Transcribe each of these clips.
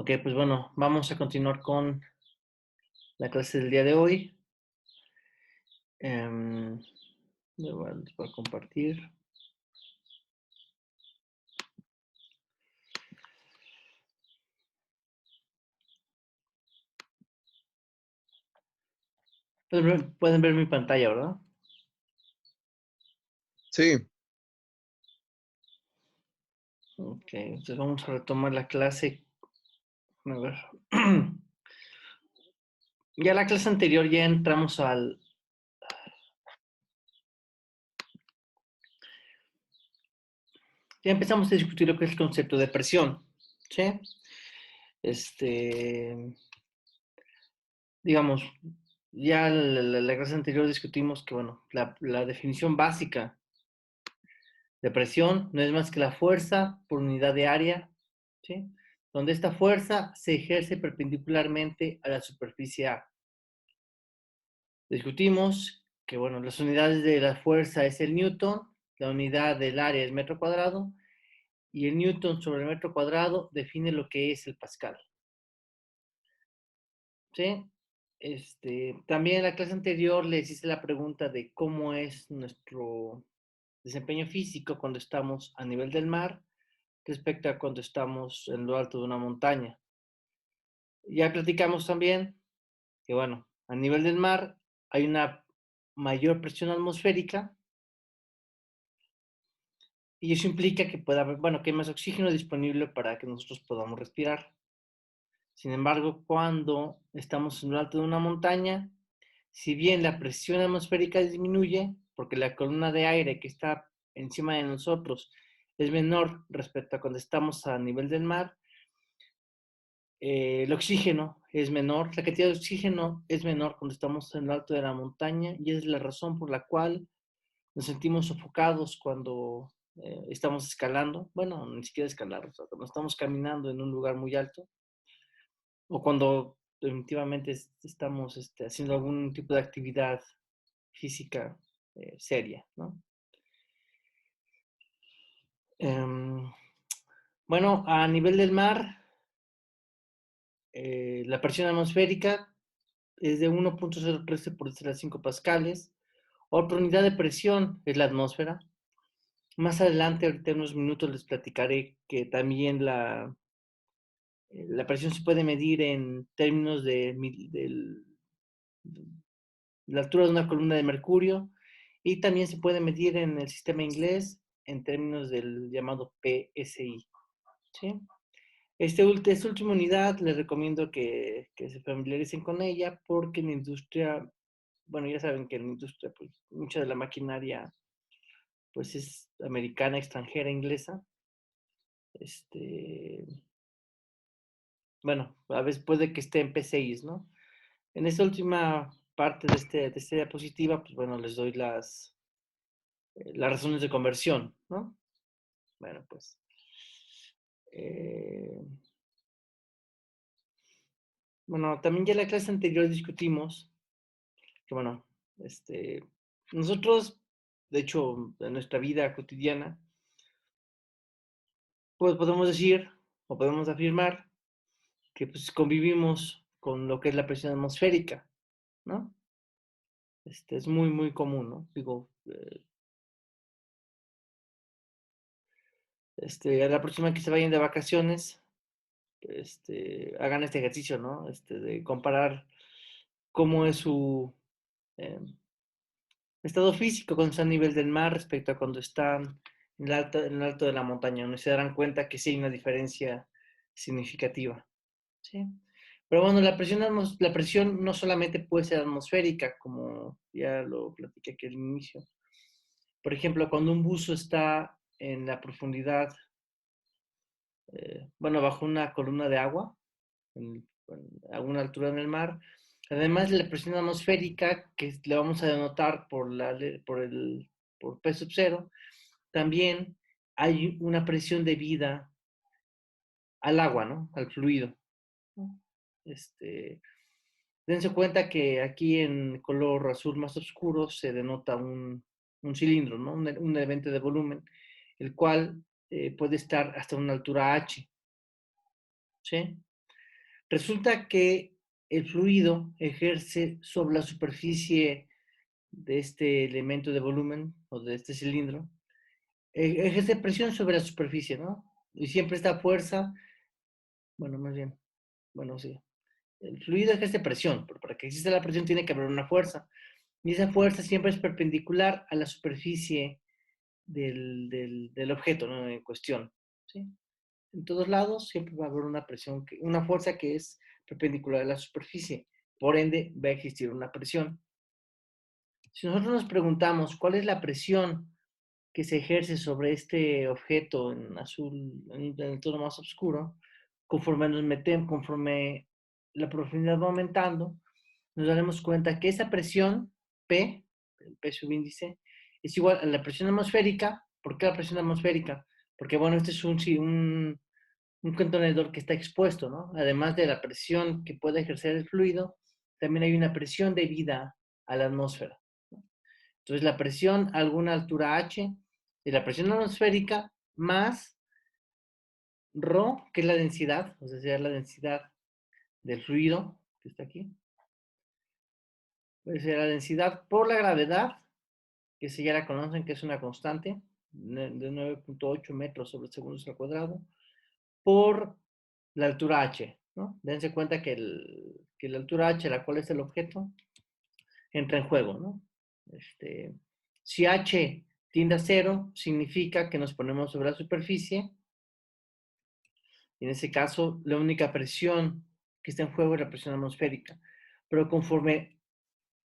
Ok, pues bueno, vamos a continuar con la clase del día de hoy. Em, les voy a compartir. Pueden ver mi pantalla, ¿verdad? Sí, Ok, entonces vamos a retomar la clase. A ver. Ya la clase anterior ya entramos al... Ya empezamos a discutir lo que es el concepto de presión, ¿sí? Este, digamos, ya la clase anterior discutimos que, bueno, la definición básica de presión no es más que la fuerza por unidad de área, ¿sí? Donde esta fuerza se ejerce perpendicularmente a la superficie A. Discutimos que, bueno, las unidades de la fuerza es el newton, la unidad del área es metro cuadrado, y el newton sobre el metro cuadrado define lo que es el pascal, ¿sí? También en la clase anterior les hice la pregunta de cómo es nuestro desempeño físico cuando estamos a nivel del mar respecto a cuando estamos en lo alto de una montaña. Ya platicamos también que, bueno, a nivel del mar hay una mayor presión atmosférica y eso implica que pueda haber, bueno, que hay más oxígeno disponible para que nosotros podamos respirar. Sin embargo, cuando estamos en lo alto de una montaña, si bien la presión atmosférica disminuye, porque la columna de aire que está encima de nosotros es menor respecto a cuando estamos a nivel del mar, el oxígeno es menor, la cantidad de oxígeno es menor cuando estamos en lo alto de la montaña y es la razón por la cual nos sentimos sofocados cuando estamos escalando, bueno, ni siquiera escalar, o sea, cuando estamos caminando en un lugar muy alto o cuando definitivamente estamos haciendo algún tipo de actividad física seria, ¿no? Um, bueno, a nivel del mar, la presión atmosférica es de 1.013 por 10 a la 5 pascales. Otra unidad de presión es la atmósfera. Más adelante, ahorita en unos minutos, les platicaré que también la presión se puede medir en términos de la altura de una columna de mercurio y también se puede medir en el sistema inglés en términos del llamado PSI. ¿Sí? Esta última unidad les recomiendo que se familiaricen con ella porque en la industria, bueno, ya saben que en la industria, pues, mucha de la maquinaria, pues, es americana, extranjera, inglesa. Este, bueno, a veces puede que esté en P6, ¿no? En esta última parte de esta diapositiva, pues, bueno, les doy las razones de conversión, ¿no? Bueno, pues, eh, bueno, también ya en la clase anterior discutimos que, bueno, este, nosotros, de hecho, en nuestra vida cotidiana, pues podemos decir o podemos afirmar que, pues, convivimos con lo que es la presión atmosférica, ¿no? Es muy, muy común, ¿no? Digo, a la próxima que se vayan de vacaciones, hagan este ejercicio, ¿no? De comparar cómo es su eh, estado físico cuando están a nivel del mar respecto a cuando están en el alto de la montaña, donde se darán cuenta que sí hay una diferencia significativa, ¿sí? Pero bueno, la presión no solamente puede ser atmosférica, como ya lo platiqué aquí al inicio. Por ejemplo, cuando un buzo está en la profundidad, bueno, bajo una columna de agua, en alguna altura en el mar, además de la presión atmosférica, que le vamos a denotar por P sub cero, también hay una presión debida al agua, ¿no? Al fluido. ¿No? Este, dense cuenta que aquí en color azul más oscuro se denota un cilindro, ¿no? Un evento de volumen, el cual puede estar hasta una altura h, ¿sí? Resulta que el fluido ejerce sobre la superficie de este elemento de volumen o de este cilindro, ejerce presión sobre la superficie, ¿no? Y siempre esta fuerza, bueno, más bien, bueno, sí, el fluido ejerce presión, pero para que exista la presión tiene que haber una fuerza. Y esa fuerza siempre es perpendicular a la superficie del objeto, ¿no? En cuestión, ¿sí? En todos lados siempre va a haber una presión, una fuerza que es perpendicular a la superficie. Por ende, va a existir una presión. Si nosotros nos preguntamos cuál es la presión que se ejerce sobre este objeto en azul, en el tono más oscuro, conforme nos metemos, conforme la profundidad va aumentando, nos daremos cuenta que esa presión, P, el P subíndice, es igual a la presión atmosférica. ¿Por qué la presión atmosférica? Porque, bueno, este es un contenedor que está expuesto, ¿no? Además de la presión que puede ejercer el fluido, también hay una presión debida a la atmósfera, ¿no? Entonces, la presión a alguna altura H es la presión atmosférica más ρ, que es la densidad, o sea, la densidad del fluido que está aquí, puede ser la densidad por la gravedad, que si ya la conocen, que es una constante de 9.8 metros sobre segundos al cuadrado, por la altura h, ¿no? Dense cuenta que la altura h, la cual es el objeto, entra en juego, ¿no? Si h tiende a cero, significa que nos ponemos sobre la superficie, y en ese caso, la única presión que está en juego es la presión atmosférica. Pero conforme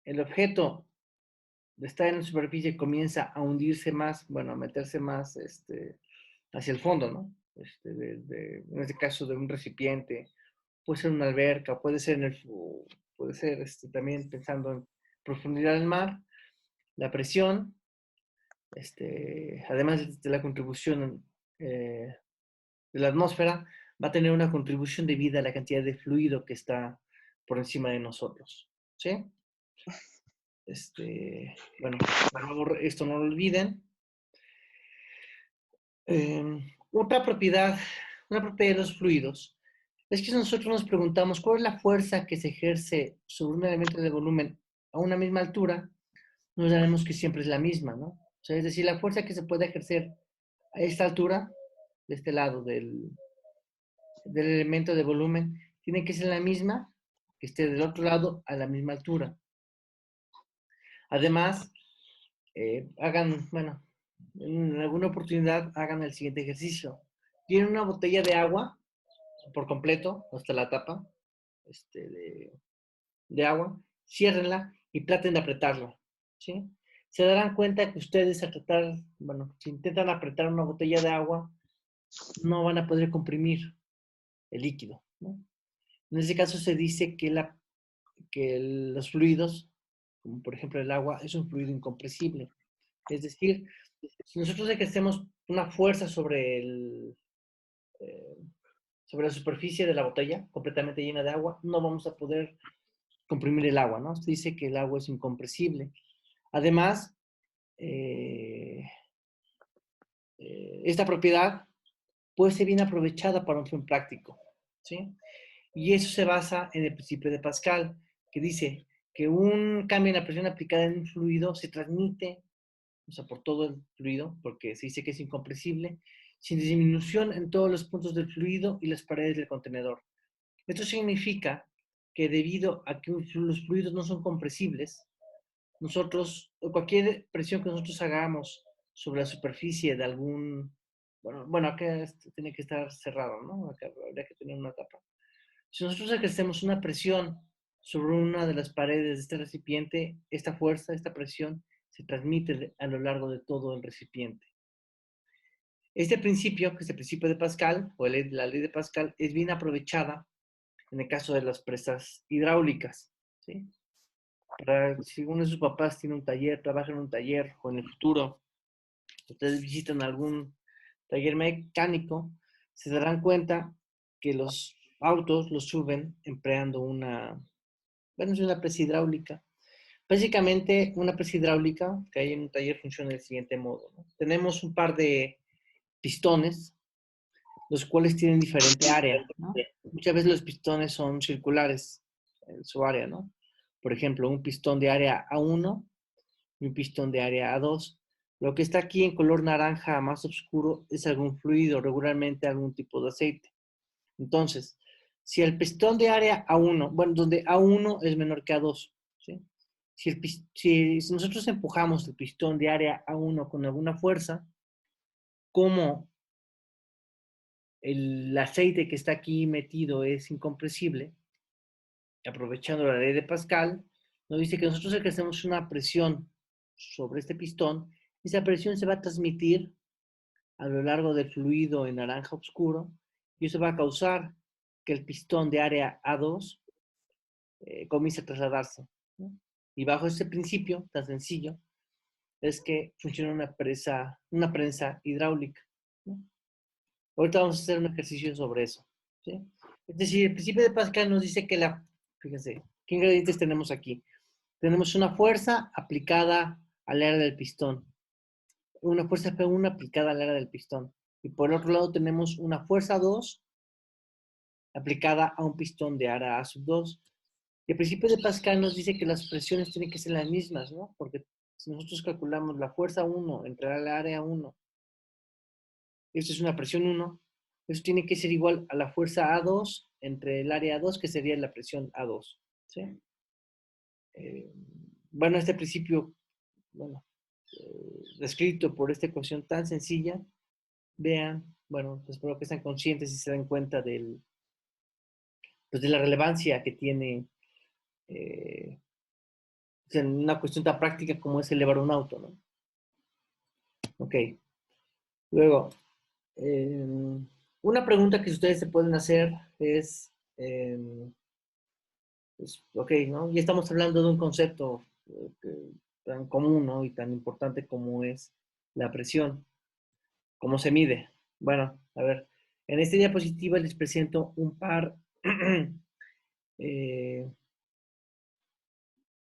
el objeto está en la superficie comienza a hundirse más, bueno, a meterse más hacia el fondo, ¿no? En este caso de un recipiente, puede ser una alberca, puede ser también pensando en profundidad del mar, la presión, además de la contribución de la atmósfera, va a tener una contribución debido a la cantidad de fluido que está por encima de nosotros, ¿sí? Bueno, por favor, esto no lo olviden. Otra propiedad, una propiedad de los fluidos, es que si nosotros nos preguntamos cuál es la fuerza que se ejerce sobre un elemento de volumen a una misma altura, nos daremos que siempre es la misma, ¿no? O sea, es decir, la fuerza que se puede ejercer a esta altura, de este lado del elemento de volumen, tiene que ser la misma que esté del otro lado a la misma altura. Además, bueno, en alguna oportunidad hagan el siguiente ejercicio. Tienen una botella de agua por completo, hasta la tapa de agua, ciérrenla y traten de apretarla, ¿sí? Se darán cuenta que ustedes al tratar, bueno, si intentan apretar una botella de agua, no van a poder comprimir el líquido, ¿no? En ese caso se dice que los fluidos, como por ejemplo el agua, es un fluido incompresible. Es decir, si nosotros ejercemos una fuerza eh, sobre la superficie de la botella, completamente llena de agua, no vamos a poder comprimir el agua, ¿no? Se dice que el agua es incompresible. Además, eh, esta propiedad puede ser bien aprovechada para un fin práctico, ¿sí? Y eso se basa en el principio de Pascal, que dice que un cambio en la presión aplicada en un fluido se transmite, o sea, por todo el fluido, porque se dice que es incompresible, sin disminución en todos los puntos del fluido y las paredes del contenedor. Esto significa que debido a que los fluidos no son compresibles, cualquier presión que nosotros hagamos sobre la superficie de bueno, acá tiene que estar cerrado, ¿no? Acá habría que tener una tapa. Si nosotros ejercemos una presión sobre una de las paredes de este recipiente, esta fuerza, esta presión, se transmite a lo largo de todo el recipiente. Este principio, que es el principio de Pascal, o la ley de Pascal, es bien aprovechada en el caso de las presas hidráulicas, ¿sí? Si uno de sus papás tiene un taller, trabaja en un taller, o en el futuro, ustedes visitan algún taller mecánico, se darán cuenta que los autos los suben empleando es una presa hidráulica. Básicamente, una presa hidráulica que hay en un taller funciona del siguiente modo, ¿no? Tenemos un par de pistones, los cuales tienen diferente área, ¿no? muchas veces los pistones son circulares en su área, ¿no? Por ejemplo, un pistón de área A1 y un pistón de área A2. Lo que está aquí en color naranja más oscuro es algún fluido, regularmente algún tipo de aceite. Entonces, si el pistón de área A1, bueno, donde A1 es menor que A2, ¿sí? Si nosotros empujamos el pistón de área A1 con alguna fuerza, como el aceite que está aquí metido es incompresible, aprovechando la ley de Pascal, nos dice que nosotros ejercemos una presión sobre este pistón, y esa presión se va a transmitir a lo largo del fluido en naranja oscuro, y eso va a causar que el pistón de área A2 comience a trasladarse, ¿no? Y bajo ese principio tan sencillo es que funciona una prensa hidráulica, ¿no? Ahorita vamos a hacer un ejercicio sobre eso, ¿sí? Es decir, el principio de Pascal nos dice que fíjense, ¿qué ingredientes tenemos aquí? Tenemos una fuerza aplicada al área del pistón, una fuerza P1 aplicada al área del pistón, y por el otro lado tenemos una fuerza 2 aplicada a un pistón de área A sub 2. El principio de Pascal nos dice que las presiones tienen que ser las mismas, ¿no? Porque si nosotros calculamos la fuerza 1 entre el área 1, esto es una presión 1, eso tiene que ser igual a la fuerza A2 entre el área 2, que sería la presión A2, ¿sí? Eh, bueno, este principio, bueno, descrito por esta ecuación tan sencilla, vean, bueno, espero que estén conscientes y se den cuenta pues de la relevancia que tiene eh, en una cuestión tan práctica como es elevar un auto, ¿no? Ok, luego, eh, una pregunta que ustedes se pueden hacer es, pues, ok, ¿no? Ya estamos hablando de un concepto tan común, ¿no? Y tan importante como es la presión. ¿Cómo se mide? Bueno, a ver, en esta diapositiva les presento un par eh,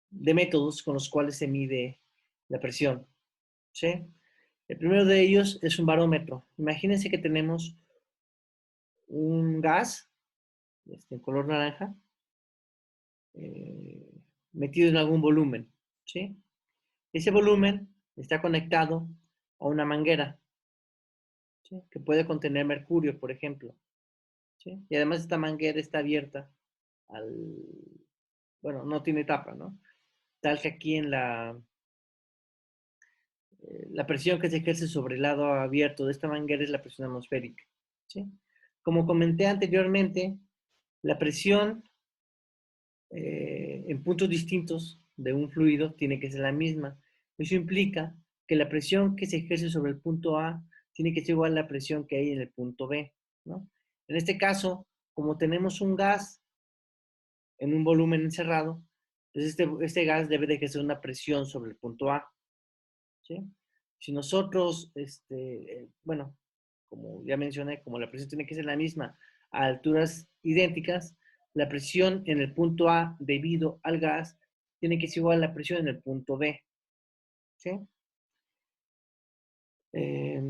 de métodos con los cuales se mide la presión, ¿sí? El primero de ellos es un barómetro. Imagínense que tenemos un gas en color naranja eh, metido en algún volumen, ¿sí? Ese volumen está conectado a una manguera, ¿sí? Que puede contener mercurio, por ejemplo, ¿sí? Y además esta manguera está abierta al, bueno, no tiene tapa, ¿no? Tal que aquí en la presión que se ejerce sobre el lado abierto de esta manguera es la presión atmosférica, ¿sí? Como comenté anteriormente, la presión en puntos distintos de un fluido tiene que ser la misma. Eso implica que la presión que se ejerce sobre el punto A tiene que ser igual a la presión que hay en el punto B, ¿no? En este caso, como tenemos un gas en un volumen encerrado, entonces este gas debe de ejercer una presión sobre el punto A, ¿sí? Si nosotros, bueno, como ya mencioné, como la presión tiene que ser la misma a alturas idénticas, la presión en el punto A debido al gas tiene que ser igual a la presión en el punto B, ¿sí? Eh,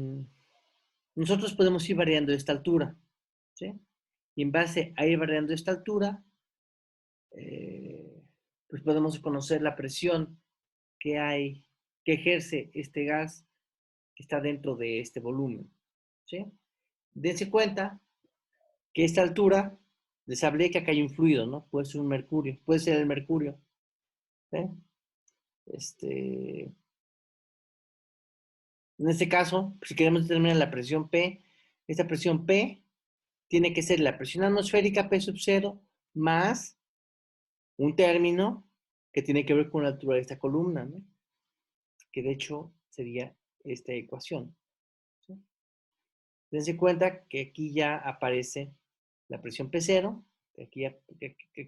nosotros podemos ir variando esta altura, ¿sí? Y en base a ir variando esta altura, eh, pues podemos conocer la presión que hay, que ejerce este gas que está dentro de este volumen, ¿sí? Dense cuenta que esta altura les hablé que acá hay un fluido, ¿no? Puede ser un mercurio, puede ser el mercurio, ¿sí? Este, en este caso, si queremos determinar la presión P, esta presión P tiene que ser la presión atmosférica P sub 0 más un término que tiene que ver con la altura de esta columna, ¿no? Que de hecho sería esta ecuación, ¿sí? Dense cuenta que aquí ya aparece la presión P0, que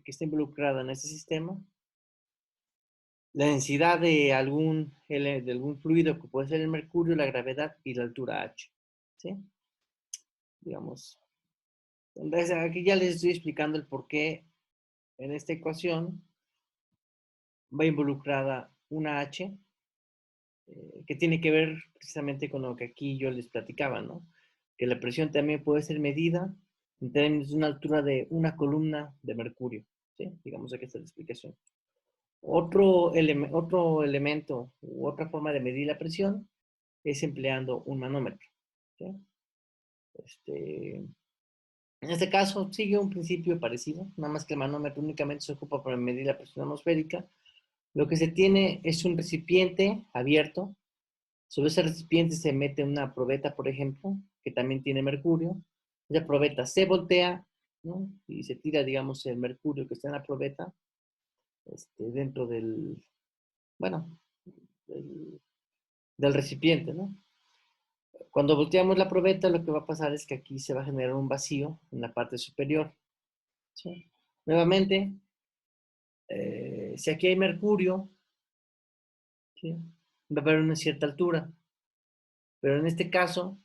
está involucrada en este sistema, la densidad de algún fluido que puede ser el mercurio, la gravedad y la altura h, ¿sí? Digamos. Entonces, aquí ya les estoy explicando el por qué en esta ecuación va involucrada una h que tiene que ver precisamente con lo que aquí yo les platicaba, ¿no? Que la presión también puede ser medida en términos de una altura de una columna de mercurio. ¿Sí? Digamos que esta es la explicación. Otro elemento u otra forma de medir la presión es empleando un manómetro. ¿Sí? En este caso sigue un principio parecido, nada más que el manómetro únicamente se ocupa para medir la presión atmosférica. Lo que se tiene es un recipiente abierto. Sobre ese recipiente se mete una probeta, por ejemplo, que también tiene mercurio. Esa probeta se voltea, ¿no? Y se tira, digamos, el mercurio que está en la probeta dentro bueno, del, del recipiente, ¿no? Cuando volteamos la probeta, lo que va a pasar es que aquí se va a generar un vacío en la parte superior. ¿Sí? Nuevamente, si aquí hay mercurio, ¿sí? Va a haber una cierta altura, pero en este caso,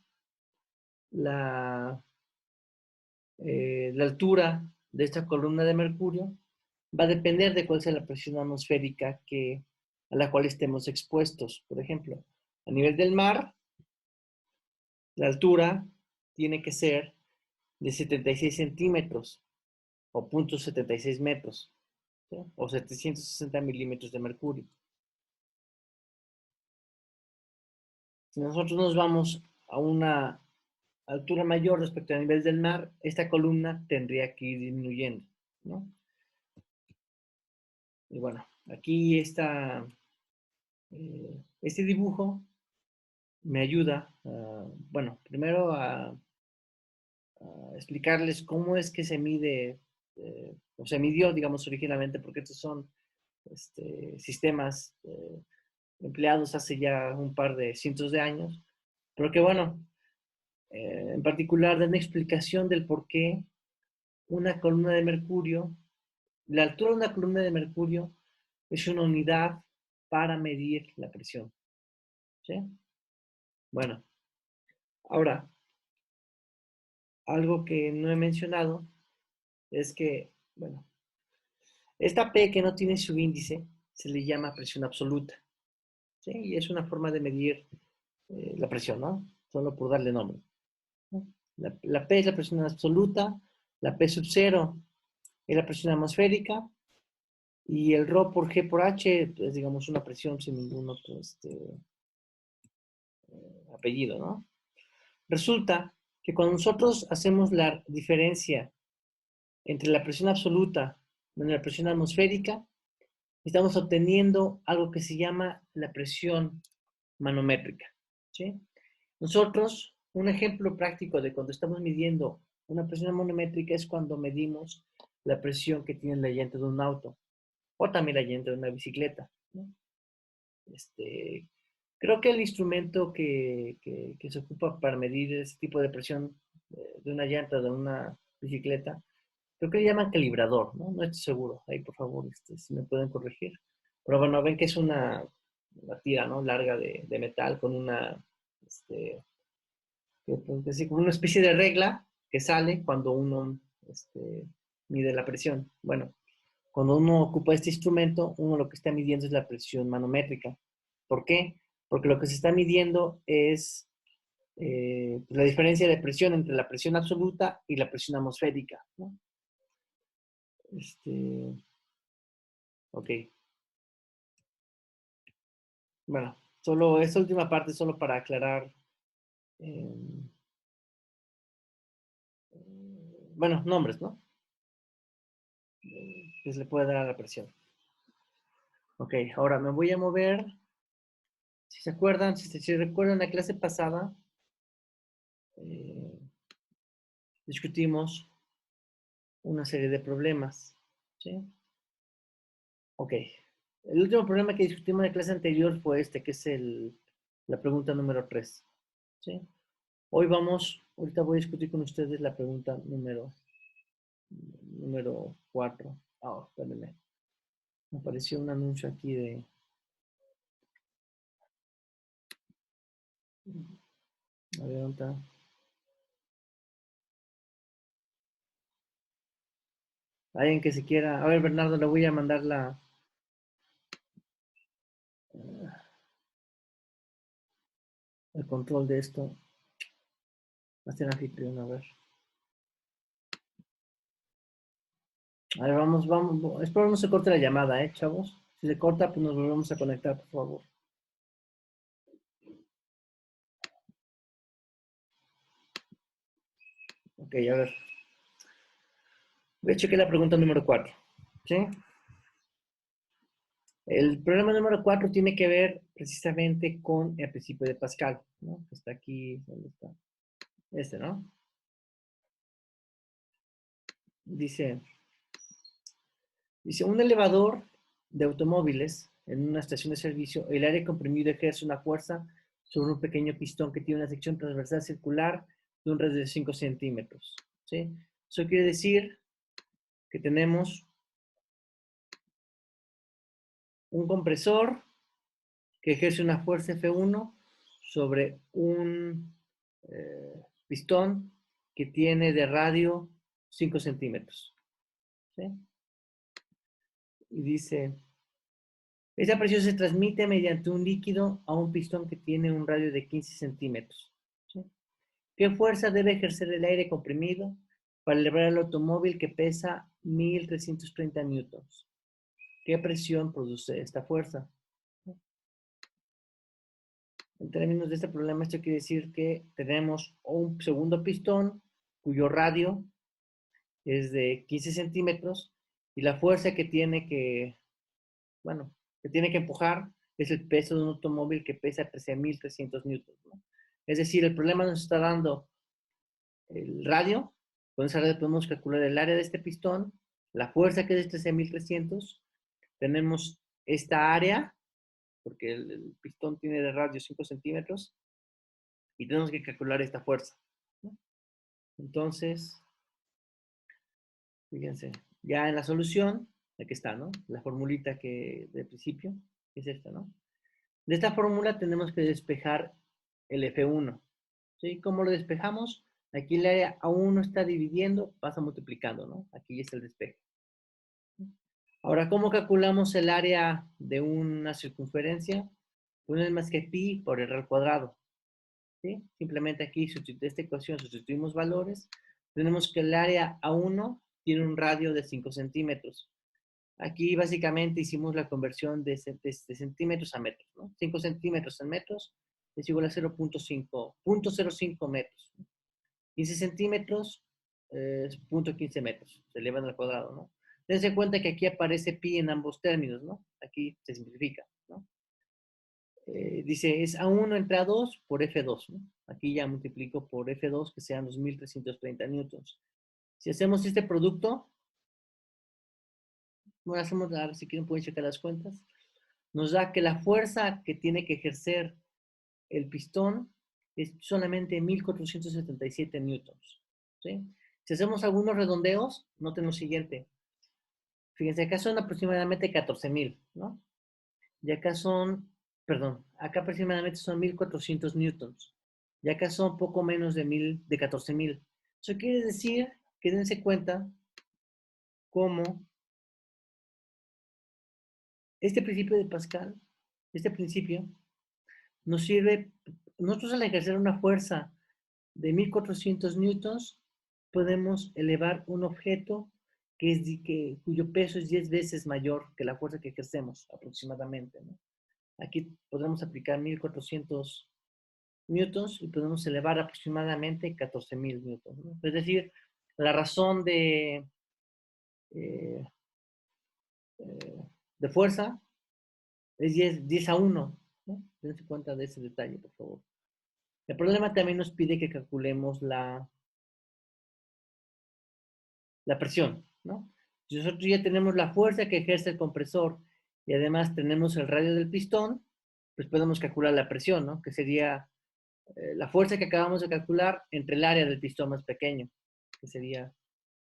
la, la altura de esta columna de mercurio va a depender de cuál sea la presión atmosférica a la cual estemos expuestos. Por ejemplo, a nivel del mar, la altura tiene que ser de 76 centímetros o 0.76 metros, ¿sí? O 760 milímetros de mercurio. Si nosotros nos vamos a una altura mayor respecto al nivel del mar, esta columna tendría que ir disminuyendo, ¿no? Y bueno, aquí este dibujo me ayuda, bueno, primero a explicarles cómo es que se mide, o se midió, digamos, originalmente, porque estos son sistemas empleados hace ya un par de cientos de años, pero que bueno, en particular dan explicación del por qué una columna de mercurio, la altura de una columna de mercurio es una unidad para medir la presión. ¿Sí? Bueno, ahora, algo que no he mencionado es que, bueno, esta P que no tiene su índice se le llama presión absoluta. ¿Sí? Y es una forma de medir la presión, ¿no? Solo por darle nombre. ¿No? La P es la presión absoluta, la P sub 0 es la presión atmosférica y el ρ por G por H es, digamos, una presión sin ningún otro apellido, ¿no? Resulta que cuando nosotros hacemos la diferencia entre la presión absoluta y la presión atmosférica, estamos obteniendo algo que se llama la presión manométrica. ¿Sí? Nosotros, un ejemplo práctico de cuando estamos midiendo una presión manométrica es cuando medimos la presión que tiene la llanta de un auto o también la llanta de una bicicleta. ¿No? Este, Creo que el instrumento que se ocupa para medir ese tipo de presión de una llanta de una bicicleta, creo que le llaman calibrador, ¿no? No estoy seguro. Ahí, por favor, si me pueden corregir. Pero bueno, ven que es una tira, ¿no? Larga de metal con este, como una especie de regla que sale cuando uno mide la presión. Bueno, cuando uno ocupa este instrumento, uno lo que está midiendo es la presión manométrica. ¿Por qué? Porque lo que se está midiendo es la diferencia de presión entre la presión absoluta y la presión atmosférica, ¿no? Ok. Bueno, solo esta última parte, solo para aclarar, eh, bueno, nombres, ¿no? Que se le puede dar a la presión. Ok, ahora me voy a mover. Si se acuerdan, si recuerdan la clase pasada, eh, discutimos una serie de problemas. ¿Sí? Ok. El último problema que discutimos en la clase anterior fue que es la pregunta número 3. ¿Sí? Ahorita voy a discutir con ustedes la pregunta número 4. Ah, espérenme. Me apareció un anuncio aquí de... A ver, ¿dónde está? Alguien que se quiera... A ver, Bernardo, le voy a mandar el control de esto. Va a ser anfitrión, a ver. A ver, vamos. Espero no se corte la llamada, chavos. Si se corta, pues nos volvemos a conectar, por favor. Ok, a ver. Voy a checar la pregunta número 4. ¿Sí? El problema número 4 tiene que ver precisamente con el principio de Pascal, ¿no? Está aquí, ¿dónde está? Este, ¿no? Dice, un elevador de automóviles en una estación de servicio, el aire comprimido ejerce una fuerza sobre un pequeño pistón que tiene una sección transversal circular de un radio de 5 centímetros. ¿Sí? Eso quiere decir que tenemos un compresor que ejerce una fuerza F1 sobre un pistón que tiene de radio 5 centímetros. ¿Sí? Y dice, esa presión se transmite mediante un líquido a un pistón que tiene un radio de 15 centímetros. ¿Sí? ¿Qué fuerza debe ejercer el aire comprimido para elevar el automóvil que pesa 1330 newtons? ¿Qué presión produce esta fuerza? En términos de este problema, esto quiere decir que tenemos un segundo pistón cuyo radio es de 15 centímetros y la fuerza que tiene bueno, que tiene que empujar es el peso de un automóvil que pesa 13.300 newtons, ¿no? Es decir, el problema nos está dando el radio, con esa radio podemos calcular el área de este pistón, la fuerza que es de 13.300, tenemos esta área, porque el pistón tiene de radio 5 centímetros, y tenemos que calcular esta fuerza, ¿no? Entonces, fíjense, ya en la solución, aquí está, ¿no? La formulita que de principio es esta, ¿no? De esta fórmula tenemos que despejar el F1. ¿Sí? ¿Cómo lo despejamos? Aquí el área aún no está dividiendo, pasa multiplicando, ¿no? Aquí es el despeje. Ahora, ¿cómo calculamos el área de una circunferencia? Pues no es más que pi por r al cuadrado. ¿Sí? Simplemente aquí, de esta ecuación, sustituimos valores. Tenemos que el área A1 tiene un radio de 5 centímetros. Aquí básicamente hicimos la conversión de centímetros a metros, ¿no? 5 centímetros en metros es igual a 0.05 metros. 15 centímetros es 0.15 metros, se elevan al cuadrado, ¿no? Dense cuenta que aquí aparece pi en ambos términos, ¿no? Aquí se simplifica, ¿no? Dice, es A1 entre A2 por F2, ¿no? Aquí ya multiplico por F2, que sean 2.330 newtons. Si hacemos este producto, bueno, hacemos, a ver si quieren pueden checar las cuentas, nos da que la fuerza que tiene que ejercer el pistón es solamente 1.477 newtons. ¿Sí? Si hacemos algunos redondeos, noten lo siguiente. Fíjense, acá son aproximadamente 14.000, ¿no? Y acá son, perdón, acá aproximadamente son 1.400 newtons. Y acá son poco menos de 14.000. Eso quiere decir que dense cuenta cómo este principio de Pascal, este principio, nos sirve, nosotros al ejercer una fuerza de 1.400 newtons, podemos elevar un objeto cuyo peso es 10 veces mayor que la fuerza que ejercemos aproximadamente, ¿no? Aquí podemos aplicar 1.400 newtons y podemos elevar aproximadamente 14.000 newtons, ¿no? Es decir, la razón eh, de fuerza es 10 a 1, ¿no? Dense cuenta de ese detalle, por favor. El problema también nos pide que calculemos la presión, ¿no? Si nosotros ya tenemos la fuerza que ejerce el compresor y además tenemos el radio del pistón, pues podemos calcular la presión, ¿no? Que sería la fuerza que acabamos de calcular entre el área del pistón más pequeño, que sería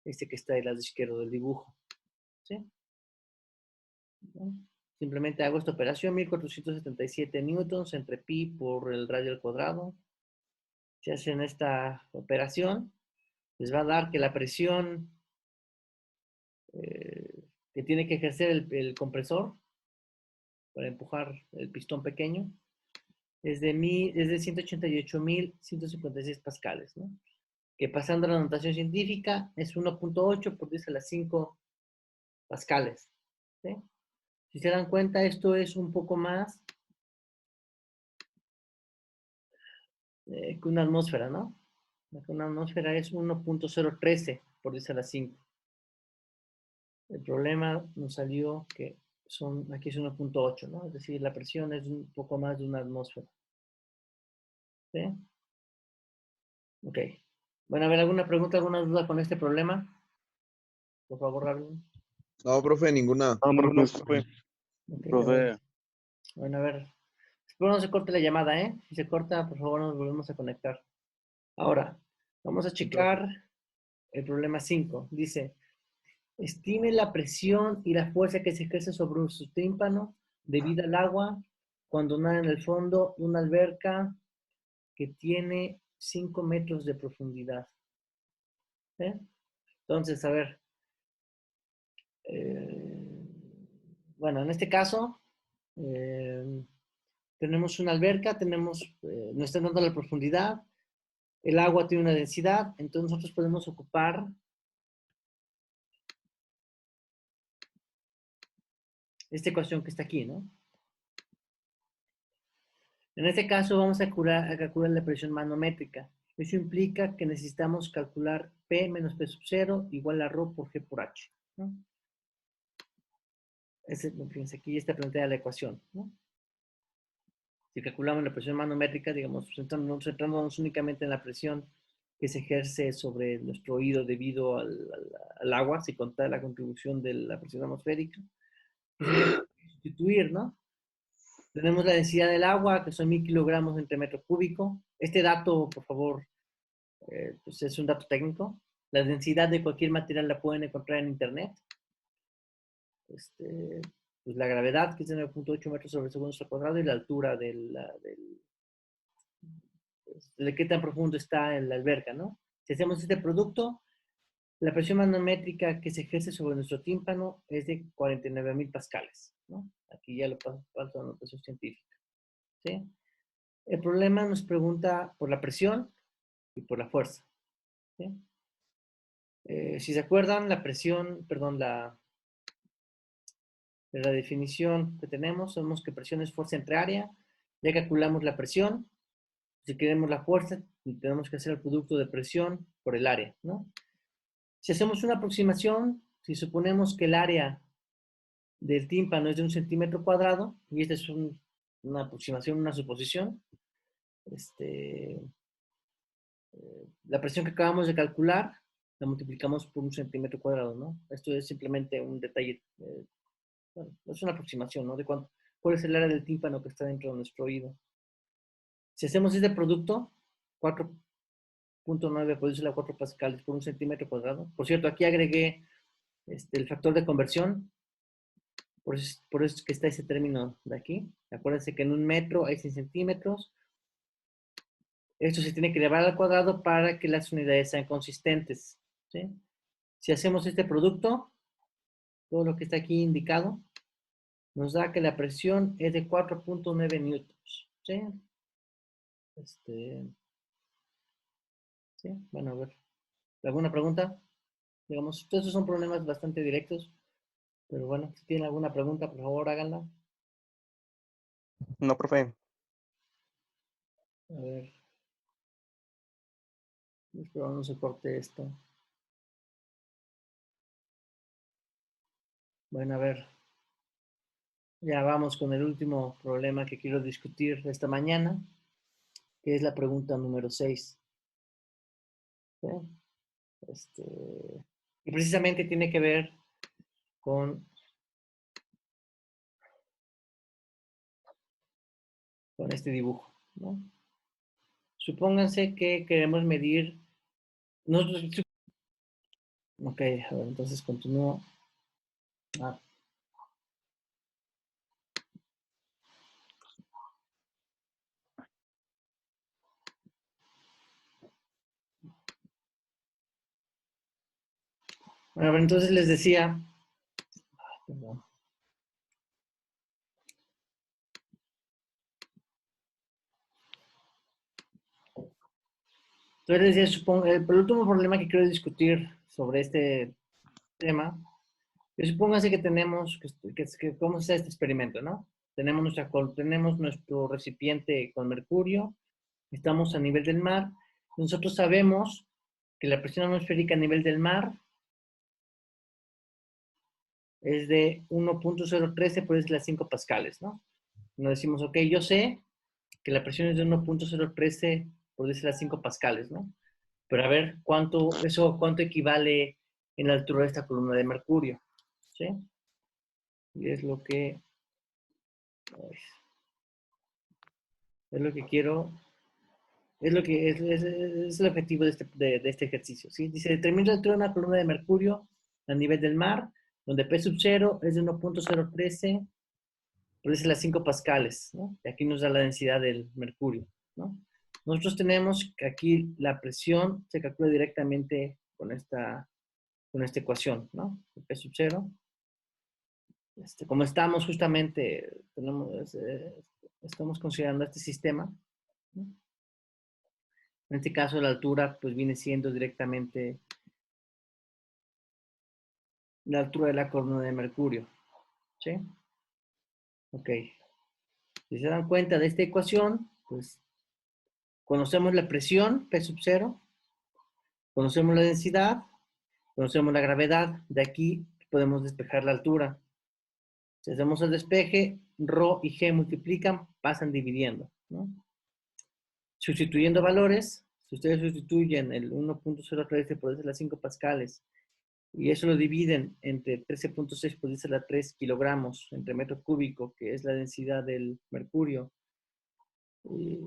este que está del lado izquierdo del dibujo, ¿sí? ¿No? Simplemente hago esta operación, 1.477 newtons entre pi por el radio al cuadrado. Si hacen esta operación, les va a dar que la presión que tiene que ejercer el compresor para empujar el pistón pequeño es de 188.156 pascales, ¿no? Que pasando a la notación científica es 1.8 por 10 a la 5 pascales. ¿Sí? Si se dan cuenta, esto es un poco más que una atmósfera, ¿no? Una atmósfera es 1.013 por 10 a la 5. El problema nos salió que aquí es 1.8, ¿no? Es decir, la presión es un poco más de una atmósfera. ¿Sí? Ok. Bueno, a ver, ¿alguna pregunta, alguna duda con este problema? Por favor, Raúl. No, profe, ninguna. No, Ninguno, profe. profe. Okay, Profe, bueno, a ver. Espero no se corte la llamada, ¿eh? Si se corta, por favor, nos volvemos a conectar. Ahora, vamos a checar el problema 5. Dice, estime la presión y la fuerza que se ejerce sobre su tímpano debido al agua cuando nada en el fondo de una alberca que tiene 5 metros de profundidad. ¿Eh? Entonces, a ver. Bueno, en este caso, tenemos una alberca, nos están dando la profundidad, el agua tiene una densidad, entonces nosotros podemos ocupar esta ecuación que está aquí, ¿no? En este caso vamos a calcular la presión manométrica. Eso implica que necesitamos calcular P menos P sub 0 igual a ρ por G por H, ¿no? Fíjense, aquí está planteada la ecuación, ¿no? Si calculamos la presión manométrica, digamos, centrándonos únicamente en la presión que se ejerce sobre nuestro oído debido al agua, si contar la contribución de la presión atmosférica, pues sustituir, ¿no? Tenemos la densidad del agua, que son 1000 kilogramos entre metro cúbico. Este dato, por favor, pues es un dato técnico. La densidad de cualquier material la pueden encontrar en internet. Pues la gravedad, que es de 9.8 metros sobre segundo al cuadrado, y la altura de qué tan profundo está en la alberca, ¿no? Si hacemos este producto, la presión manométrica que se ejerce sobre nuestro tímpano es de 49.000 pascales, ¿no? Aquí ya lo paso a la notación científica, ¿sí? El problema nos pregunta por la presión y por la fuerza, ¿sí? Si se acuerdan, la presión, perdón, la definición que tenemos, sabemos que presión es fuerza entre área, ya calculamos la presión, si queremos la fuerza, tenemos que hacer el producto de presión por el área, ¿no? Si hacemos una aproximación, si suponemos que el área del tímpano es de 1 centímetro cuadrado, y esta es una aproximación, una suposición, la presión que acabamos de calcular la multiplicamos por 1 centímetro cuadrado, ¿no? Esto es simplemente un detalle, bueno, es una aproximación, ¿no? De cuál es el área del tímpano que está dentro de nuestro oído. Si hacemos este producto, 4.9 por 10 a la 4 pascales por 1 centímetro cuadrado. Por cierto, aquí agregué el factor de conversión, por eso es que está ese término de aquí. Acuérdense que en un metro hay 100 centímetros. Esto se tiene que elevar al cuadrado para que las unidades sean consistentes, ¿sí? Si hacemos este producto, todo lo que está aquí indicado, nos da que la presión es de 4.9 newtons, ¿sí? ¿Sí? Bueno, a ver. ¿Alguna pregunta? Digamos, todos esos son problemas bastante directos, pero bueno, si tienen alguna pregunta, por favor, háganla. No, profe. A ver. Espero no se corte esto. Bueno, a ver. Ya vamos con el último problema que quiero discutir esta mañana, que es la pregunta número 6. ¿Sí? Y precisamente tiene que ver con este dibujo, ¿no? Supónganse que queremos medir. Ok, a ver, entonces continúo. Bueno, a ver, entonces les decía. Perdón. Entonces les decía, el último problema que quiero discutir sobre este tema Supóngase que tenemos, ¿cómo está este experimento, no? Tenemos nuestro recipiente con mercurio, estamos a nivel del mar. Nosotros sabemos que la presión atmosférica a nivel del mar es de 1.013 por 10 a la 5 pascales, ¿no? Nos decimos, ok, yo sé que la presión es de 1.013 por 10 a la 5 pascales, ¿no? Pero a ver, ¿cuánto equivale en la altura de esta columna de mercurio? ¿Sí? Y es lo que quiero, es el objetivo de este ejercicio, ¿sí? Dice, determina la altura de una columna de mercurio a nivel del mar, donde P sub 0 es de 1.013 por 10 a las 5 pascales, ¿no? Y aquí nos da la densidad del mercurio, ¿no? Nosotros tenemos que aquí la presión se calcula directamente con esta ecuación, ¿no? P sub 0. Como estamos justamente, estamos considerando este sistema, ¿no? En este caso la altura pues viene siendo directamente la altura de la columna de mercurio, ¿sí? Ok. Si se dan cuenta de esta ecuación, pues conocemos la presión, P sub 0, conocemos la densidad, conocemos la gravedad. De aquí podemos despejar la altura. Si hacemos el despeje, ρ y g multiplican, pasan dividiendo, ¿no? Sustituyendo valores, si ustedes sustituyen el 1.013 por 10 a la 5 pascales y eso lo dividen entre 13.6 por 10 a la 3 kilogramos entre metro cúbico, que es la densidad del mercurio, y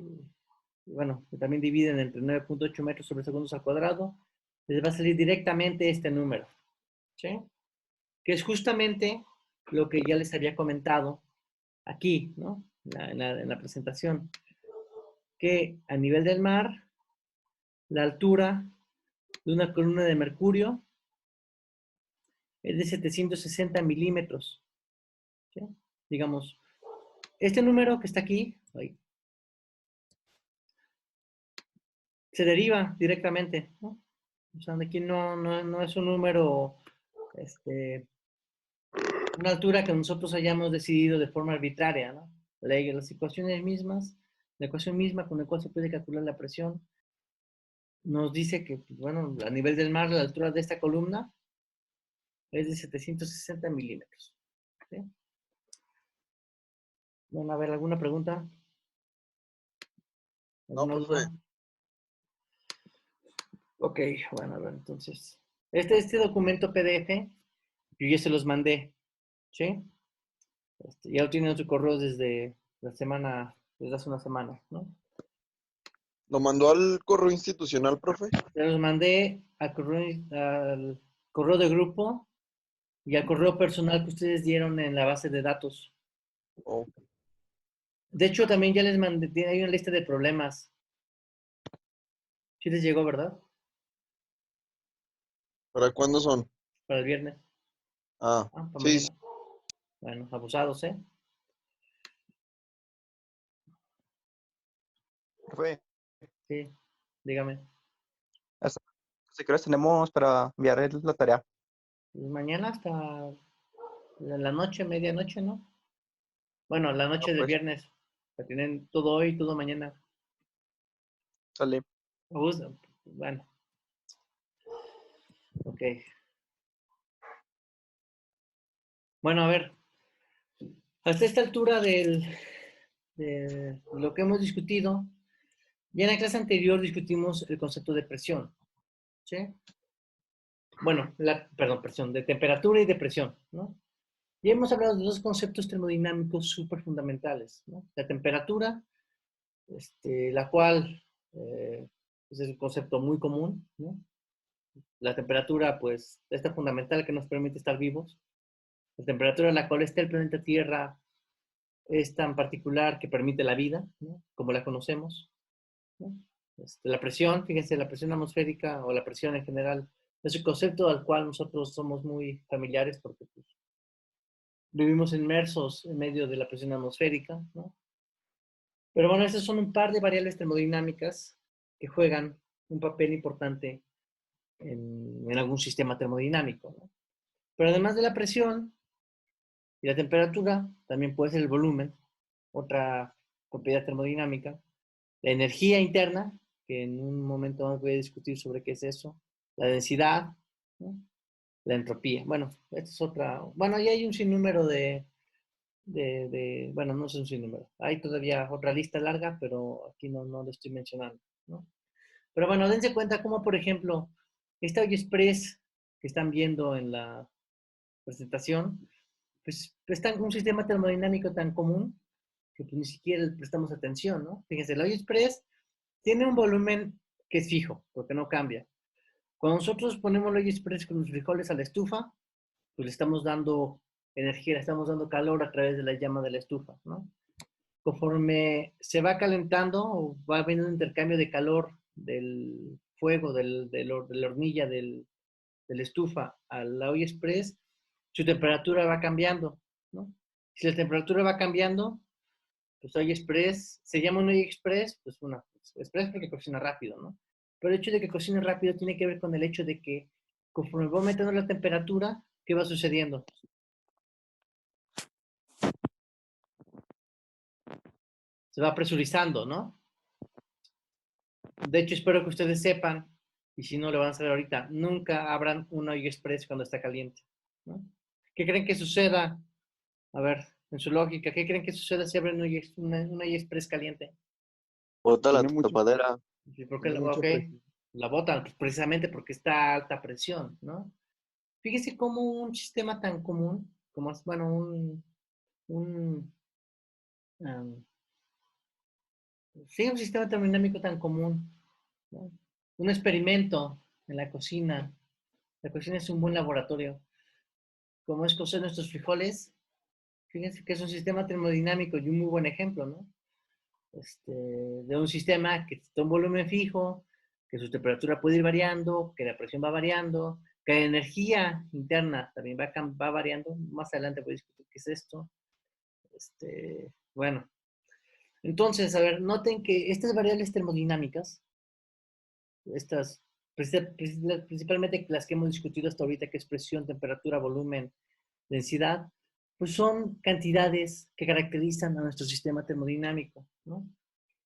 bueno, también dividen entre 9.8 metros sobre segundos al cuadrado, les va a salir directamente este número, ¿sí? Que es justamente lo que ya les había comentado aquí, ¿no? En la presentación, que a nivel del mar, la altura de una columna de mercurio es de 760 milímetros, ¿sí? Digamos, este número que está aquí, se deriva directamente, ¿no? O sea, aquí no es un número, una altura que nosotros hayamos decidido de forma arbitraria, ¿no? Las ecuaciones mismas, la ecuación misma con la cual se puede calcular la presión, nos dice que, pues, bueno, a nivel del mar, la altura de esta columna es de 760 milímetros, ¿sí? Bueno, a ver, ¿alguna pregunta? No, ¿Alguna profe. duda? Ok, bueno, a ver, entonces, este documento PDF, yo ya se los mandé, ¿sí? Ya lo tienen en su correo desde desde hace una semana, ¿no? ¿Lo mandó al correo institucional, profe? Se los mandé al correo de grupo y al correo personal que ustedes dieron en la base de datos. Oh, De hecho, también ya les mandé, hay una lista de problemas. Sí les llegó, ¿verdad? ¿para cuándo son? Para el viernes. Ah, Ah, para sí, sí, mañana. Bueno, abusados, ¿eh? Profe, Sí, dígame. hasta si quieres tenemos para enviar la tarea. Pues mañana hasta la noche, medianoche, ¿no? Bueno, la No, noche del pues, viernes. La tienen todo hoy, todo mañana. sale. Bueno, ok. Bueno, a ver, hasta esta altura de lo que hemos discutido, ya en la clase anterior discutimos el concepto de presión, ¿sí? Bueno, perdón, presión, de temperatura y de presión, ¿no? Y hemos hablado de dos conceptos termodinámicos súper fundamentales, ¿no? La temperatura, la cual pues es un concepto muy común, ¿no? La temperatura, pues, es tan fundamental que nos permite estar vivos. La temperatura a la cual está el planeta Tierra es tan particular que permite la vida, ¿no? Como la conocemos, ¿no? La presión, fíjense, la presión atmosférica o la presión en general es un concepto al cual nosotros somos muy familiares porque pues, vivimos inmersos en medio de la presión atmosférica, ¿no? Pero bueno, esas son un par de variables termodinámicas que juegan un papel importante en algún sistema termodinámico, ¿no? Pero además de la presión y la temperatura, también puede ser el volumen, otra propiedad termodinámica. La energía interna, que en un momento más voy a discutir sobre qué es eso. La densidad, ¿no? La entropía. Bueno, esta es otra. Bueno, ya hay un sinnúmero bueno, no es un sinnúmero. Hay todavía otra lista larga, pero aquí no lo estoy mencionando, ¿no? Pero bueno, dense cuenta cómo, por ejemplo, esta olla express que están viendo en la presentación, pues está un sistema termodinámico tan común que pues, ni siquiera le prestamos atención, ¿no? Fíjense, la olla express tiene un volumen que es fijo, porque no cambia. Cuando nosotros ponemos la olla express con los frijoles a la estufa, pues le estamos dando energía, le estamos dando calor a través de la llama de la estufa, ¿no? Conforme se va calentando, va habiendo un intercambio de calor del fuego, de la hornilla de la estufa a la olla express, su temperatura va cambiando, ¿no? Si la temperatura va cambiando, pues olla express, se llama una olla express, pues una express porque cocina rápido, ¿no? Pero el hecho de que cocine rápido tiene que ver con el hecho de que conforme va aumentando la temperatura, ¿qué va sucediendo? Se va presurizando, ¿no? De hecho, espero que ustedes sepan, y si no lo van a saber ahorita, nunca abran una olla express cuando está caliente, ¿no? ¿Qué creen que suceda? A ver, en su lógica, ¿qué creen que suceda si abren una olla express caliente? Bota la Tiene mucho, tapadera. ¿Por qué? tiene mucha Ok, presión. la botan pues, precisamente porque está a alta presión, ¿no? Fíjese cómo un sistema tan común, como es, bueno, un, um, sí, un sistema termodinámico tan común, ¿no? Un experimento en la cocina. La cocina es un buen laboratorio. Como es cocer nuestros frijoles, fíjense que es un sistema termodinámico y un muy buen ejemplo, ¿no? De un sistema que está un volumen fijo, que su temperatura puede ir variando, que la presión va variando, que la energía interna también va variando. Más adelante voy a discutir qué es esto. Bueno, entonces, a ver, noten que estas variables termodinámicas, estas principalmente las que hemos discutido hasta ahorita, que es presión, temperatura, volumen, densidad, pues son cantidades que caracterizan a nuestro sistema termodinámico, ¿no?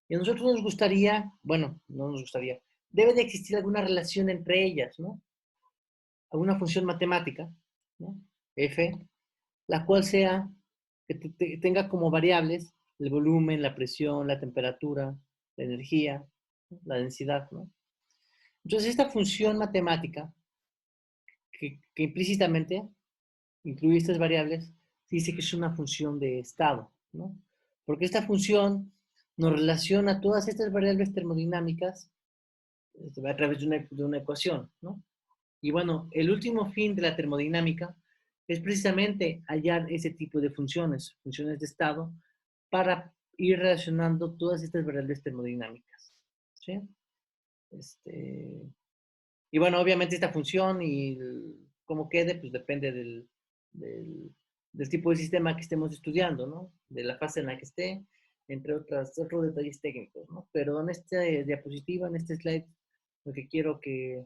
Y a nosotros nos gustaría, bueno, no nos gustaría, debe de existir alguna relación entre ellas, ¿no? Alguna función matemática, ¿no? F, la cual sea, que tenga como variables el volumen, la presión, la temperatura, la energía, ¿no? La densidad, ¿no? Entonces, esta función matemática, que implícitamente incluye estas variables, dice que es una función de estado, ¿no? Porque esta función nos relaciona todas estas variables termodinámicas a través de una ecuación, ¿no? Y bueno, el último fin de la termodinámica es precisamente hallar ese tipo de funciones, funciones de estado, para ir relacionando todas estas variables termodinámicas, ¿sí? Y bueno, obviamente esta función y cómo quede, pues depende del tipo de sistema que estemos estudiando, ¿no? De la fase en la que esté, entre otros detalles técnicos, ¿no? Pero en esta diapositiva, en este slide, lo que quiero que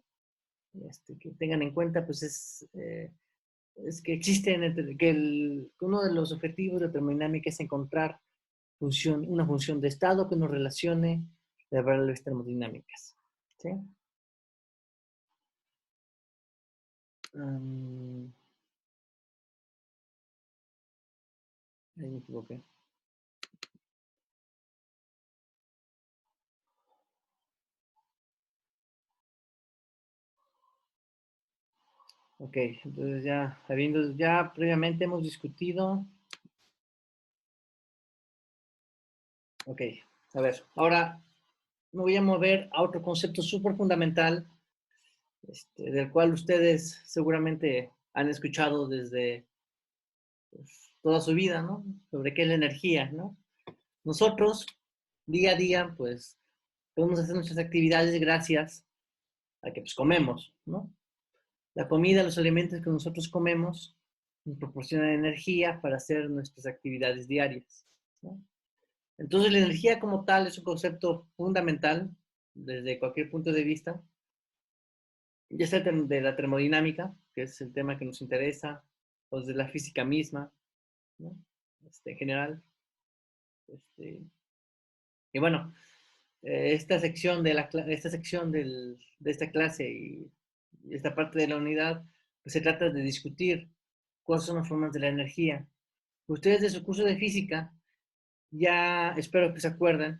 tengan en cuenta, pues es que existen, que uno de los objetivos de la termodinámica es encontrar una función de estado que nos relacione las variables termodinámicas, ¿sí? Ahí me equivoqué. Ok, entonces ya previamente hemos discutido. Ok, a ver, ahora me voy a mover a otro concepto súper fundamental, del cual ustedes seguramente han escuchado desde pues, toda su vida, ¿no? Sobre qué es la energía, ¿no? Nosotros, día a día, pues, podemos hacer nuestras actividades gracias a que pues comemos, ¿no? La comida, los alimentos que nosotros comemos nos proporcionan energía para hacer nuestras actividades diarias, ¿no? Entonces, la energía como tal es un concepto fundamental desde cualquier punto de vista, ya sea de la termodinámica, que es el tema que nos interesa, o desde la física misma, ¿no? En general. Y bueno, esta sección de esta clase y esta parte de la unidad, pues se trata de discutir cuáles son las formas de la energía. Ustedes de su curso de física, ya espero que se acuerden,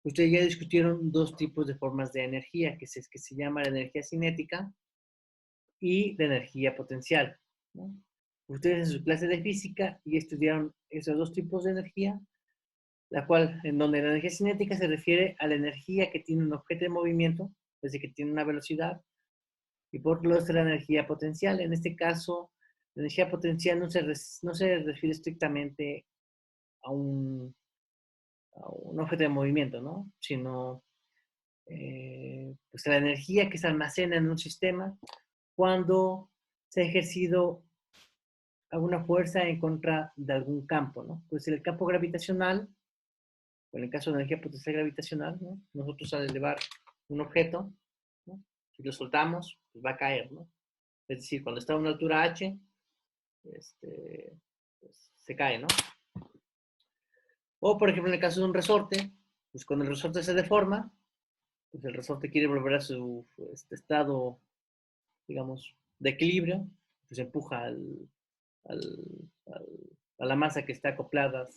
ustedes ya discutieron dos tipos de formas de energía, que se llama la energía cinética y la energía potencial, ¿no? Ustedes en su clase de física ya estudiaron esos dos tipos de energía, en donde la energía cinética se refiere a la energía que tiene un objeto en movimiento, es decir, que tiene una velocidad, y por otro lado está la energía potencial. En este caso, la energía potencial no se refiere estrictamente a a un objeto de movimiento, ¿no? Sino pues a la energía que se almacena en un sistema cuando se ha ejercido alguna fuerza en contra de algún campo, ¿no? Pues el campo gravitacional, o en el caso de energía potencial gravitacional, ¿no? Nosotros al elevar un objeto, ¿no? Si lo soltamos, pues va a caer, ¿no? Es decir, cuando está a una altura h, pues se cae, ¿no? O, por ejemplo, en el caso de un resorte, pues cuando el resorte se deforma, pues el resorte quiere volver a su estado, digamos, de equilibrio, pues empuja al, al, a la masa que está acoplada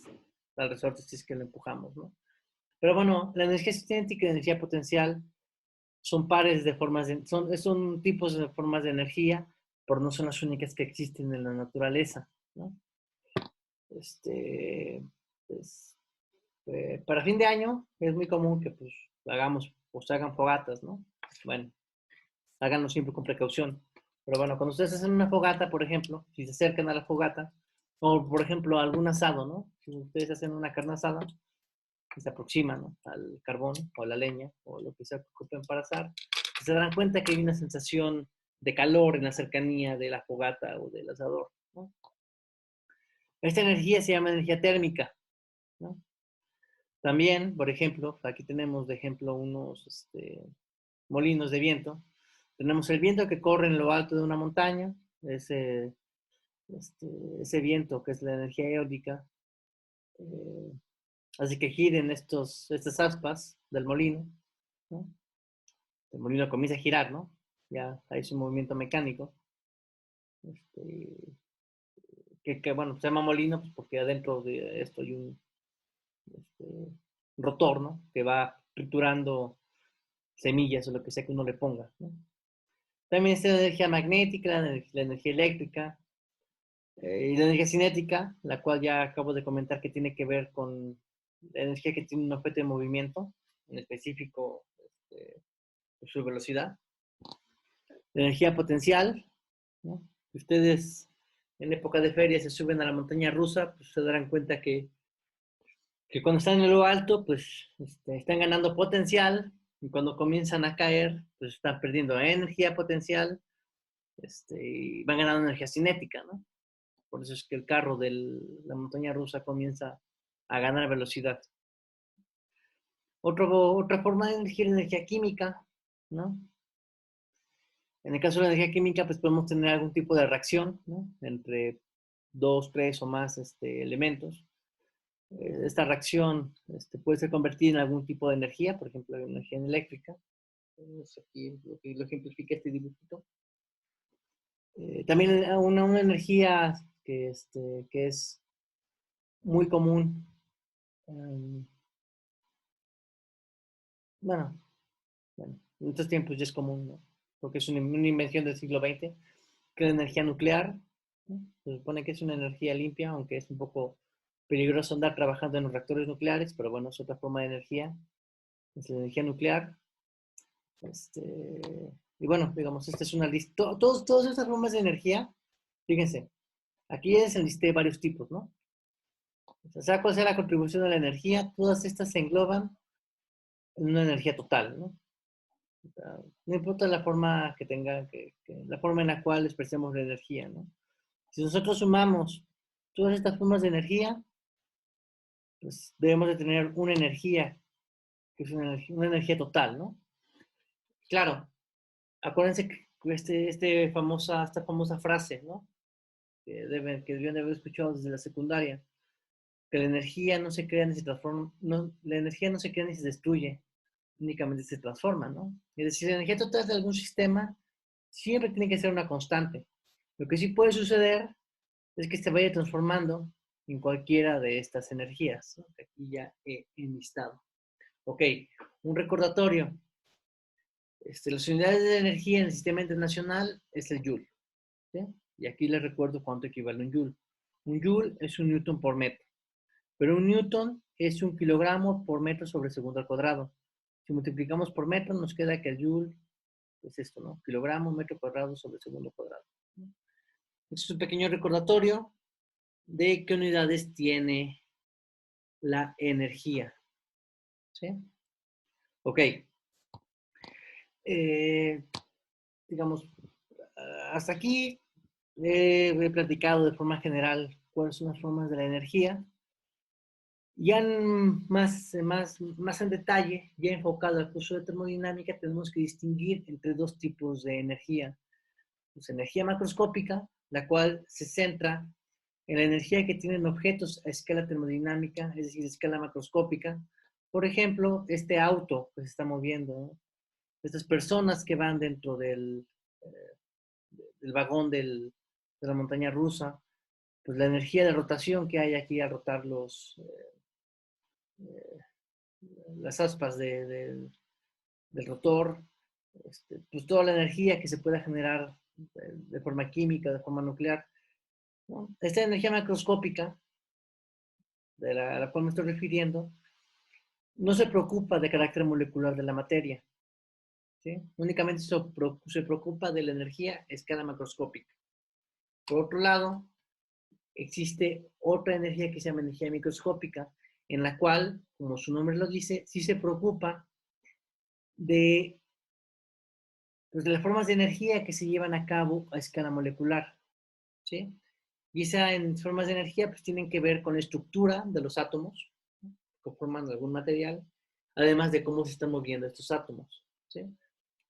al resorte si es que lo empujamos, ¿no? Pero bueno, la energía cinética y la energía potencial son pares de formas, son tipos de formas de energía, pero no son las únicas que existen en la naturaleza, ¿no? Pues, para fin de año es muy común que pues hagamos, pues hagan fogatas, ¿no? Bueno, háganlo siempre con precaución. Pero bueno, cuando ustedes hacen una fogata, por ejemplo, si se acercan a la fogata, o por ejemplo algún asado, ¿no? Si ustedes hacen una carne asada, y se aproximan, ¿no? Al carbón o a la leña o lo que sea que ocupen para asar, se darán cuenta que hay una sensación de calor en la cercanía de la fogata o del asador, ¿no? Esta energía se llama energía térmica, ¿no? También, por ejemplo, aquí tenemos de ejemplo unos molinos de viento. Tenemos el viento que corre en lo alto de una montaña, ese, este, ese viento que es la energía eólica, eh, hace que giren estas aspas del molino, ¿no? El molino comienza a girar, ¿no? Ya hay su movimiento mecánico, este, bueno, se llama molino pues, porque adentro de esto hay un rotor, ¿no? Que va triturando semillas o lo que sea que uno le ponga, ¿no? También está la energía magnética, la energía eléctrica y la energía cinética, la cual ya acabo de comentar que tiene que ver con la energía que tiene un objeto de movimiento, en específico su velocidad. La energía potencial, ¿no? Si ustedes en época de feria se suben a la montaña rusa, pues se darán cuenta que cuando están en lo alto, pues están ganando potencial y cuando comienzan a caer, pues están perdiendo energía potencial y van ganando energía cinética, ¿no? Por eso es que el carro de la montaña rusa comienza a ganar velocidad. Otra forma de energía química, ¿no? En el caso de la energía química, pues podemos tener algún tipo de reacción, ¿no? Entre dos, tres o más elementos. Esta reacción puede ser convertida en algún tipo de energía, por ejemplo, energía eléctrica. Aquí lo ejemplifica este dibujito. También una energía que es muy común, bueno, en estos tiempos ya es común, ¿no? Porque es una invención del siglo XX, que es la energía nuclear, ¿no? Se supone que es una energía limpia, aunque es un poco peligroso andar trabajando en los reactores nucleares, pero bueno, es otra forma de energía, es la energía nuclear. Y bueno, digamos, esta es una lista. Todas estas formas de energía, fíjense, aquí ya se listé varios tipos, ¿no? O sea, cuál sea la contribución de la energía, todas estas se engloban en una energía total, ¿no? O sea, no importa la forma que tenga, la forma en la cual expresemos la energía, ¿no? Si nosotros sumamos todas estas formas de energía, pues debemos de tener una energía, que es una energía total, ¿no? Claro, acuérdense que esta famosa frase, ¿no? Que debían de haber escuchado desde la secundaria, que la energía no se crea ni se transforma, no, la energía no se crea ni se destruye, únicamente se transforma, ¿no? Es decir, la energía total de algún sistema siempre tiene que ser una constante. Lo que sí puede suceder es que se vaya transformando en cualquiera de estas energías, ¿no? Que aquí ya he enlistado. Ok, un recordatorio. Las unidades de energía en el sistema internacional es el Joule, ¿sí? Y aquí les recuerdo cuánto equivale un Joule. Un Joule es un Newton por metro, pero un Newton es un kilogramo por metro sobre segundo al cuadrado. Si multiplicamos por metro, nos queda que el Joule es esto, ¿no? Kilogramo, metro cuadrado sobre segundo cuadrado. Este es un pequeño recordatorio de qué unidades tiene la energía, ¿sí? Ok. Digamos, hasta aquí he platicado de forma general cuáles son las formas de la energía. Ya más en detalle, ya enfocado al curso de termodinámica, tenemos que distinguir entre dos tipos de energía. Pues energía macroscópica, la cual se centra en la energía que tienen objetos a escala termodinámica, es decir, a escala macroscópica. Por ejemplo, este auto que se está moviendo, ¿no? Estas personas que van dentro del vagón de la montaña rusa, pues la energía de rotación que hay aquí al rotar las aspas del rotor, pues toda la energía que se pueda generar de forma química, de forma nuclear, ¿no? Esta energía macroscópica, a la cual me estoy refiriendo, no se preocupa de carácter molecular de la materia, ¿sí? Únicamente se preocupa de la energía a escala macroscópica. Por otro lado, existe otra energía que se llama energía microscópica, en la cual, como su nombre lo dice, sí se preocupa de, pues, de las formas de energía que se llevan a cabo a escala molecular, ¿sí? Y esas formas de energía pues tienen que ver con la estructura de los átomos, ¿no?, que forman algún material, además de cómo se están moviendo estos átomos, ¿sí?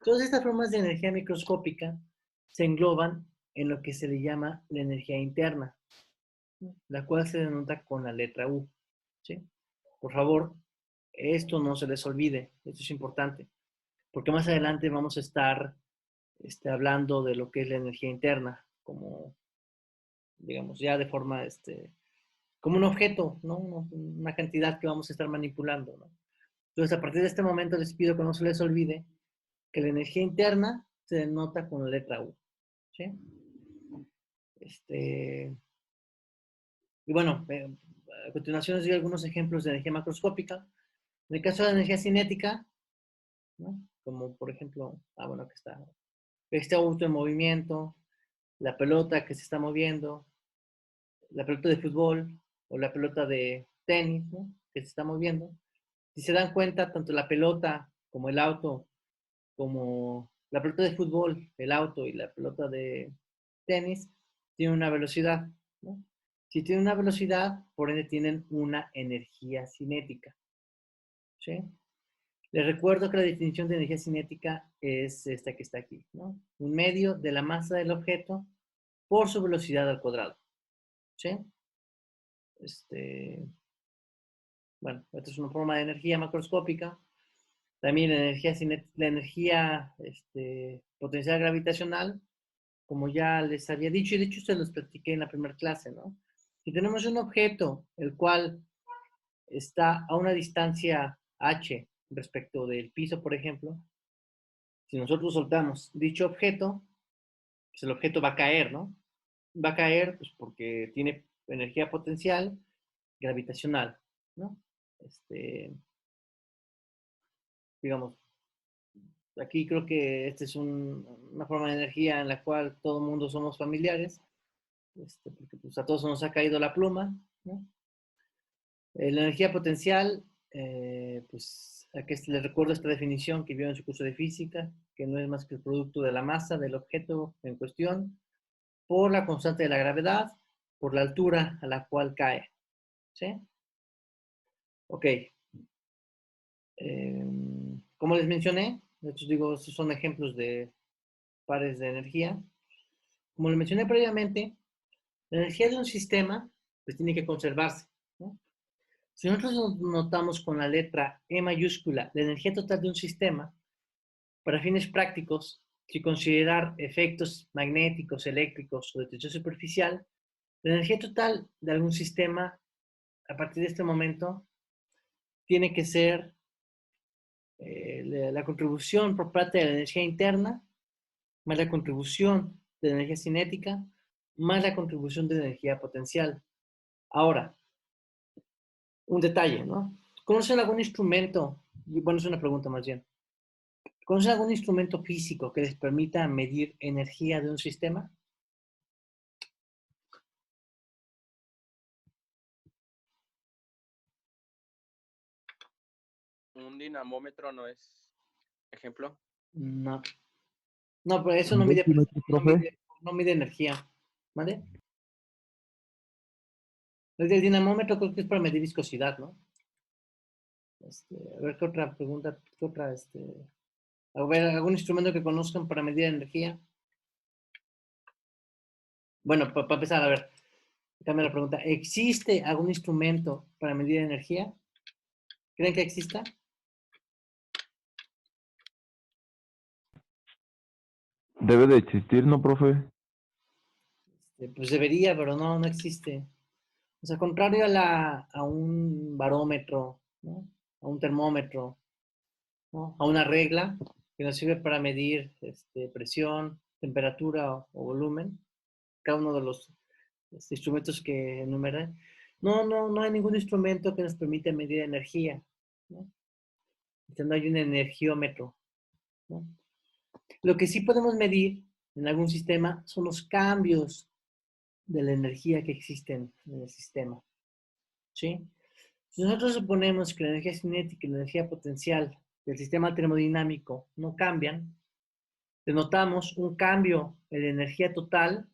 Todas estas formas de energía microscópica se engloban en lo que se le llama la energía interna, ¿no?, la cual se denota con la letra U, ¿sí? Por favor, esto no se les olvide, esto es importante, porque más adelante vamos a estar hablando de lo que es la energía interna, como, digamos, ya de forma, como un objeto, ¿no? Una cantidad que vamos a estar manipulando, ¿no? Entonces, a partir de este momento les pido que no se les olvide que la energía interna se denota con la letra U, ¿sí? Y bueno, a continuación les doy algunos ejemplos de energía macroscópica. En el caso de la energía cinética, ¿no?, como por ejemplo, bueno, aquí está, este auto en movimiento, la pelota que se está moviendo, la pelota de fútbol o la pelota de tenis, ¿no?, que se está moviendo. Si se dan cuenta, tanto la pelota como el auto, como la pelota de fútbol, el auto y la pelota de tenis, tienen una velocidad, ¿no? Si tienen una velocidad, por ende tienen una energía cinética, ¿sí? Les recuerdo que la definición de energía cinética es esta que está aquí, ¿no? Un medio de la masa del objeto por su velocidad al cuadrado, ¿sí? Bueno, esta es una forma de energía macroscópica. También la energía potencial gravitacional, como ya les había dicho, y de hecho se los platiqué en la primera clase, ¿no? Si tenemos un objeto el cual está a una distancia h respecto del piso, por ejemplo, si nosotros soltamos dicho objeto, pues el objeto va a caer, ¿no? Va a caer pues, porque tiene energía potencial gravitacional, ¿no? Digamos, aquí creo que esta es una forma de energía en la cual todo el mundo somos familiares, porque pues, a todos nos ha caído la pluma, ¿no? La energía potencial, pues aquí les recuerdo esta definición que vio en su curso de física, que no es más que el producto de la masa del objeto en cuestión por la constante de la gravedad, por la altura a la cual cae, ¿sí? Ok. Como les mencioné, estos son ejemplos de pares de energía. Como lo mencioné previamente, la energía de un sistema pues tiene que conservarse, ¿no? Si nosotros notamos con la letra E mayúscula la energía total de un sistema, para fines prácticos, sin considerar efectos magnéticos, eléctricos o de tensión superficial, la energía total de algún sistema a partir de este momento tiene que ser la contribución por parte de la energía interna más la contribución de la energía cinética más la contribución de la energía potencial. Ahora, un detalle, ¿no? ¿Conocen algún instrumento? Bueno, es una pregunta más bien. ¿Conocen algún instrumento físico que les permita medir energía de un sistema? Un dinamómetro no es ejemplo. No. No, pero eso ¿Un no mide, voltímetro, profe? no mide energía. ¿Vale? El del dinamómetro creo que es para medir viscosidad, ¿no? A ver, ¿qué otra pregunta? ¿Qué otra, a ver, algún instrumento que conozcan para medir energía? Bueno, para empezar, a ver, cambia la pregunta. ¿Existe algún instrumento para medir energía? ¿Creen que exista? Debe de existir, ¿no, profe? Pues debería, pero no, no existe. O sea, contrario a un barómetro, ¿no? A un termómetro, ¿no? A una regla que nos sirve para medir presión, temperatura o volumen, cada uno de los instrumentos que enumeré. No hay ningún instrumento que nos permita medir energía, ¿no? No hay un energiómetro, ¿no? Lo que sí podemos medir en algún sistema son los cambios de la energía que existen en el sistema, ¿sí? Si nosotros suponemos que la energía cinética y la energía potencial del sistema termodinámico no cambian, denotamos un cambio en la energía total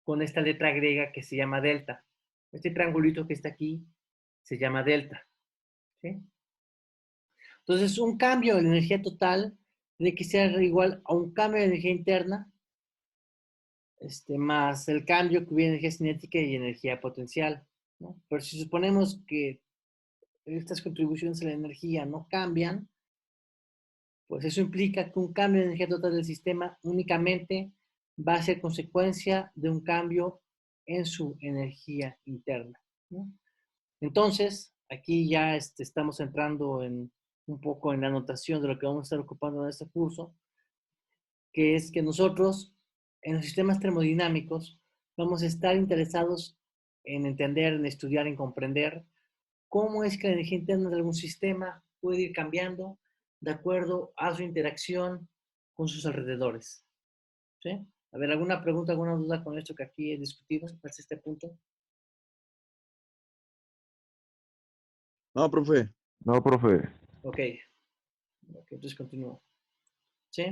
con esta letra griega que se llama delta. Este triangulito que está aquí se llama delta, ¿sí? Entonces, un cambio en la energía total tiene que ser igual a un cambio de energía interna más el cambio que hubiera en energía cinética y energía potencial, ¿no? Pero si suponemos que estas contribuciones a la energía no cambian, pues eso implica que un cambio de energía total del sistema únicamente va a ser consecuencia de un cambio en su energía interna, ¿no? Entonces, aquí ya estamos entrando en un poco en la anotación de lo que vamos a estar ocupando en este curso, que es que nosotros en los sistemas termodinámicos vamos a estar interesados en entender, en estudiar, en comprender cómo es que la energía interna de algún sistema puede ir cambiando de acuerdo a su interacción con sus alrededores, ¿sí? A ver, ¿alguna pregunta, alguna duda con esto que aquí he discutido hasta este punto? No, profe. No, profe. Ok, entonces continúo, ¿sí?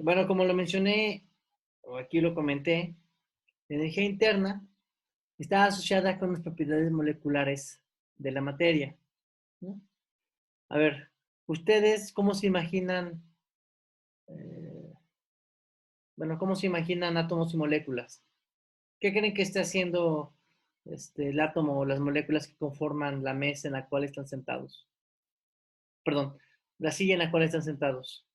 Bueno, como lo mencioné, o aquí lo comenté, la energía interna está asociada con las propiedades moleculares de la materia, ¿no? A ver, ¿ustedes cómo se imaginan, eh, bueno, cómo se imaginan átomos y moléculas? ¿Qué creen que esté haciendo el átomo o las moléculas que conforman la mesa en la cual están sentados? Perdón, la silla en la cual están sentados.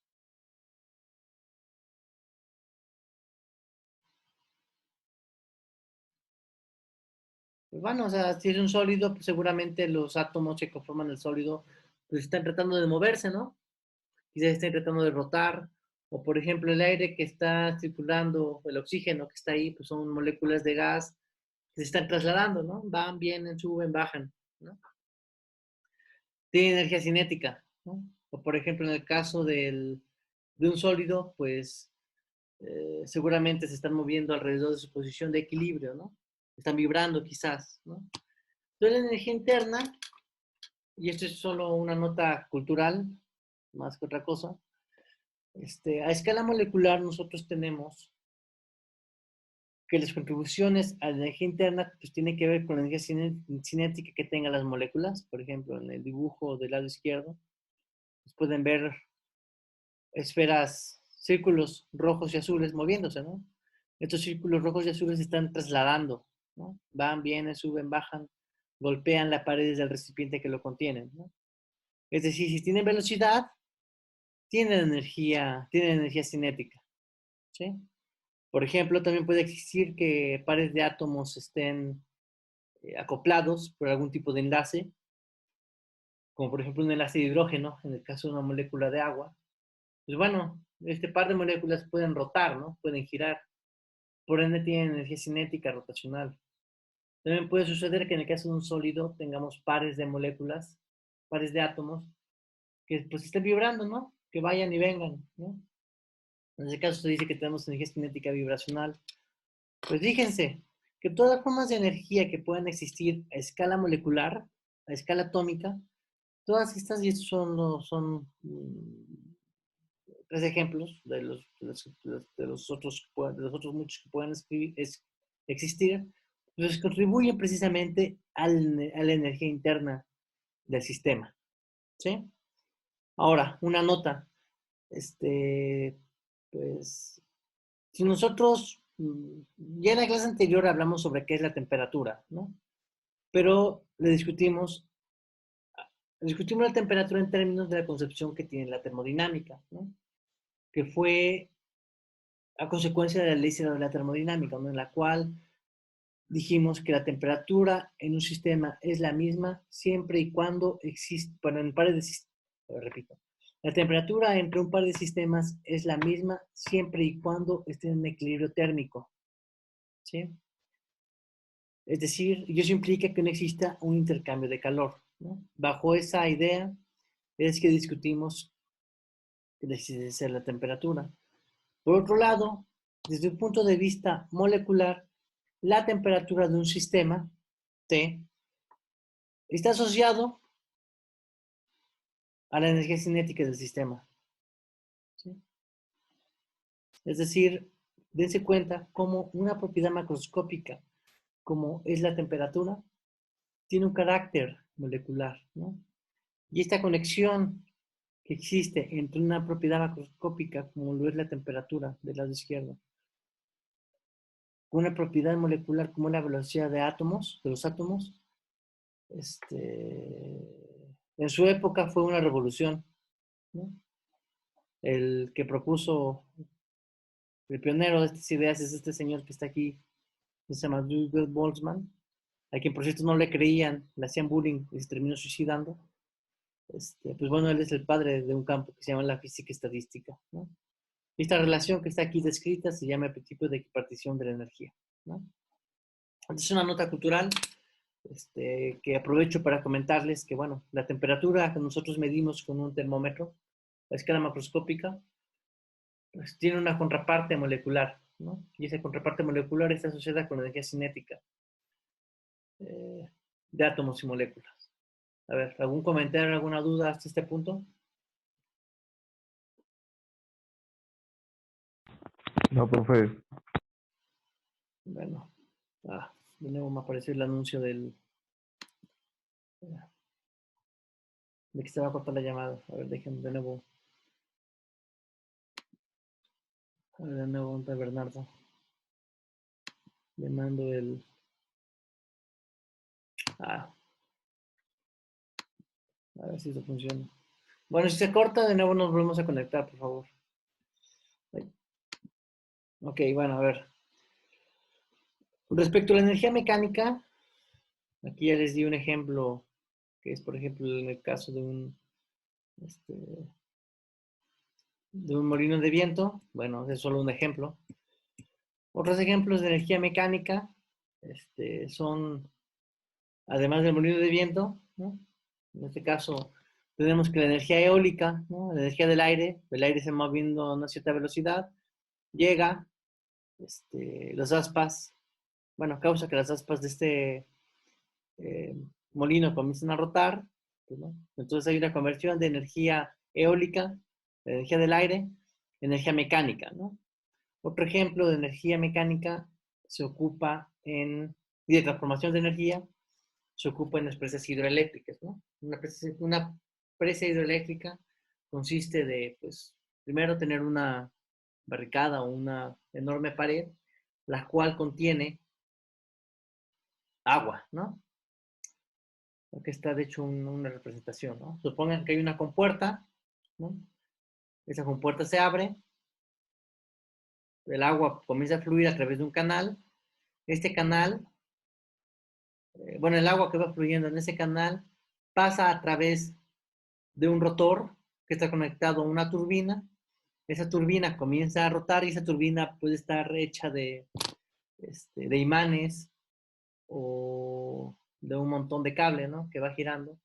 Pues bueno, o sea, si es un sólido, pues seguramente los átomos que conforman el sólido pues están tratando de moverse, ¿no? Quizás estén tratando de rotar, o por ejemplo el aire que está circulando, el oxígeno que está ahí, pues son moléculas de gas que se están trasladando, ¿no? Van, vienen, suben, bajan, ¿no? Tiene energía cinética, ¿no? O por ejemplo en el caso de un sólido, pues seguramente se están moviendo alrededor de su posición de equilibrio, ¿no? Están vibrando quizás, ¿no? Entonces la energía interna, y esto es solo una nota cultural, más que otra cosa, a escala molecular nosotros tenemos que las contribuciones a la energía interna pues tienen que ver con la energía cinética que tengan las moléculas. Por ejemplo, en el dibujo del lado izquierdo, pues pueden ver esferas, círculos rojos y azules moviéndose, ¿no? Estos círculos rojos y azules se están trasladando, ¿no? Van, vienen, suben, bajan, golpean las paredes del recipiente que lo contienen, ¿no? Es decir, si tienen velocidad, tienen energía cinética, ¿sí? Por ejemplo, también puede existir que pares de átomos estén acoplados por algún tipo de enlace, como por ejemplo un enlace de hidrógeno, en el caso de una molécula de agua. Pues bueno, este par de moléculas pueden rotar, ¿no? Pueden girar. Por ende, tienen energía cinética rotacional. También puede suceder que en el caso de un sólido tengamos pares de moléculas, pares de átomos, que pues estén vibrando, ¿no? Que vayan y vengan, ¿no? En ese caso se dice que tenemos energía cinética vibracional. Pues fíjense que todas las formas de energía que puedan existir a escala molecular, a escala atómica, todas estas, y estos son tres ejemplos de los otros muchos que pueden existir, pues contribuyen precisamente a la energía interna del sistema, ¿sí? Ahora, una nota, pues, si nosotros, ya en la clase anterior hablamos sobre qué es la temperatura, ¿no? Pero discutimos la temperatura en términos de la concepción que tiene la termodinámica, ¿no? Que fue a consecuencia de la ley de la termodinámica, ¿no? En la cual dijimos que la temperatura en un sistema es la misma siempre y cuando existe, bueno, en pares de sistemas, repito, la temperatura entre un par de sistemas es la misma siempre y cuando estén en equilibrio térmico, ¿sí? Es decir, y eso implica que no exista un intercambio de calor, ¿no? Bajo esa idea es que discutimos que decide ser la temperatura. Por otro lado, desde un punto de vista molecular, la temperatura de un sistema T está asociado a la energía cinética del sistema, ¿sí? Es decir, dense cuenta cómo una propiedad macroscópica, como es la temperatura, tiene un carácter molecular, ¿no? Y esta conexión que existe entre una propiedad macroscópica, como lo es la temperatura del lado izquierdo, con una propiedad molecular como la velocidad de los átomos, en su época fue una revolución, ¿no? El que propuso, el pionero de estas ideas es este señor que está aquí, que se llama Douglas Boltzmann, a quien por cierto no le creían, le hacían bullying y se terminó suicidando. Pues bueno, él es el padre de un campo que se llama la física estadística, ¿no? Esta relación que está aquí descrita se llama el principio de equipartición de la energía, ¿no? Esta es una nota cultural que aprovecho para comentarles que, bueno, la temperatura que nosotros medimos con un termómetro, a escala macroscópica, pues tiene una contraparte molecular, ¿no? Y esa contraparte molecular está asociada con la energía cinética de átomos y moléculas. A ver, ¿algún comentario, alguna duda hasta este punto? No, profe. Bueno, de nuevo me apareció el anuncio de que se va a cortar la llamada. A ver, déjenme de nuevo. A ver, de nuevo, Bernardo. Le mando el... a ver si eso funciona. Bueno, si se corta, de nuevo nos volvemos a conectar, por favor. Ok, bueno, a ver. Respecto a la energía mecánica, aquí ya les di un ejemplo, que es, por ejemplo, en el caso de un molino de viento. Bueno, es solo un ejemplo. Otros ejemplos de energía mecánica son, además del molino de viento, ¿no? En este caso, tenemos que la energía eólica, ¿no? La energía del aire, el aire se va moviendo a una cierta velocidad, llega, las aspas, bueno, causa que las aspas de molino comiencen a rotar, pues, ¿no? Entonces hay una conversión de energía eólica, de energía del aire, energía mecánica, ¿no? Otro ejemplo de energía mecánica se ocupa y de transformación de energía, se ocupa en las presas hidroeléctricas, ¿no? Una presa hidroeléctrica consiste de, pues, primero tener una barricada o una enorme pared, la cual contiene agua, ¿no? Aquí está, de hecho, una representación, ¿no? Supongan que hay una compuerta, ¿no? Esa compuerta se abre, el agua comienza a fluir a través de un canal. Este canal, bueno, el agua que va fluyendo en ese canal pasa a través de un rotor que está conectado a una turbina. Esa turbina comienza a rotar y esa turbina puede estar hecha de imanes o de un montón de cable, ¿no? Que va girando.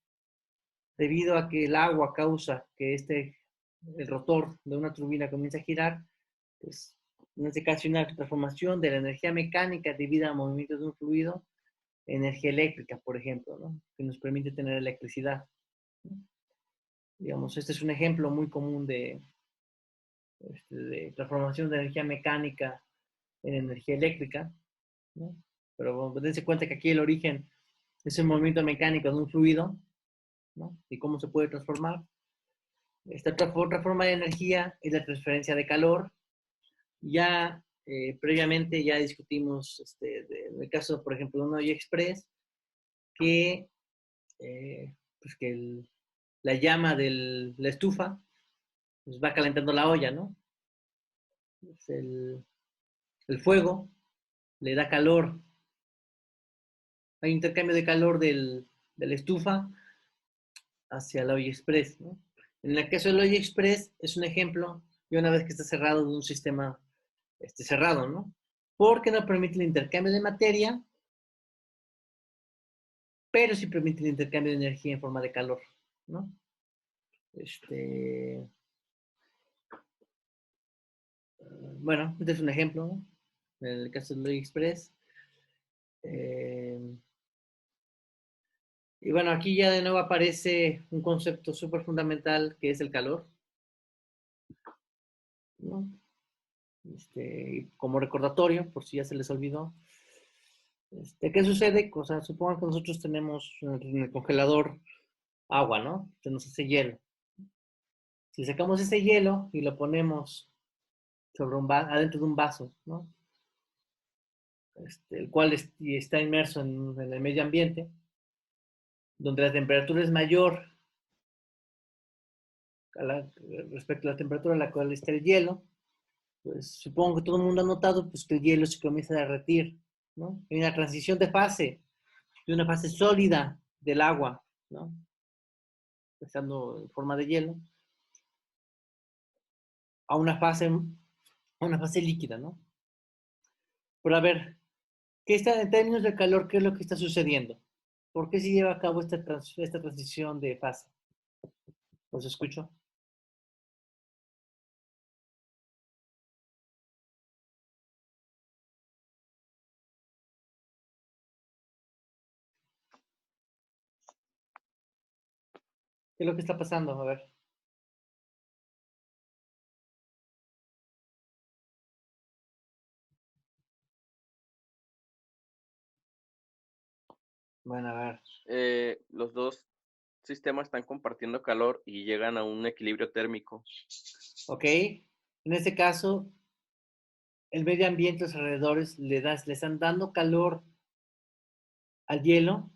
Debido a que el agua causa que el rotor de una turbina comience a girar, pues en este caso una transformación de la energía mecánica debida al movimiento de un fluido, energía eléctrica, por ejemplo, ¿no? Que nos permite tener electricidad, ¿no? Digamos, este es un ejemplo muy común de transformación de energía mecánica en energía eléctrica, ¿no? Pero bueno, dense cuenta que aquí el origen es el movimiento mecánico de un fluido, ¿no? Y cómo se puede transformar. Esta otra forma de energía es la transferencia de calor. Ya previamente ya discutimos, en el caso, por ejemplo, de un olla express, que, pues la llama de la estufa pues va calentando la olla, ¿no? Pues el fuego le da calor. Hay intercambio de calor de la estufa hacia la olla express, ¿no? En el caso del olla express es un ejemplo de una vez que está cerrado de un sistema cerrado, ¿no? Porque no permite el intercambio de materia, pero sí permite el intercambio de energía en forma de calor, ¿no? Bueno, este es un ejemplo, ¿no? En el caso del express. Y bueno, aquí ya de nuevo aparece un concepto súper fundamental que es el calor, ¿no? Como recordatorio, por si ya se les olvidó. ¿Qué sucede? O sea, supongan que nosotros tenemos en el congelador agua, ¿no? Se nos hace hielo. Si sacamos ese hielo y lo ponemos sobre adentro de un vaso, ¿no? El cual está inmerso en el medio ambiente, donde la temperatura es mayor respecto a la temperatura a la cual está el hielo, pues supongo que todo el mundo ha notado pues, que el hielo se comienza a derretir, ¿no? Hay una transición de fase, de una fase sólida del agua, ¿no? Estando en forma de hielo, a una fase líquida, ¿no? Pero a ver, en términos de calor, ¿qué es lo que está sucediendo? ¿Por qué se lleva a cabo esta transición de fase? ¿Os escucho? ¿Qué es lo que está pasando? A ver. Bueno, a ver. Los dos sistemas están compartiendo calor y llegan a un equilibrio térmico. Ok. En este caso, el medio ambiente, los alrededores, le están dando calor al hielo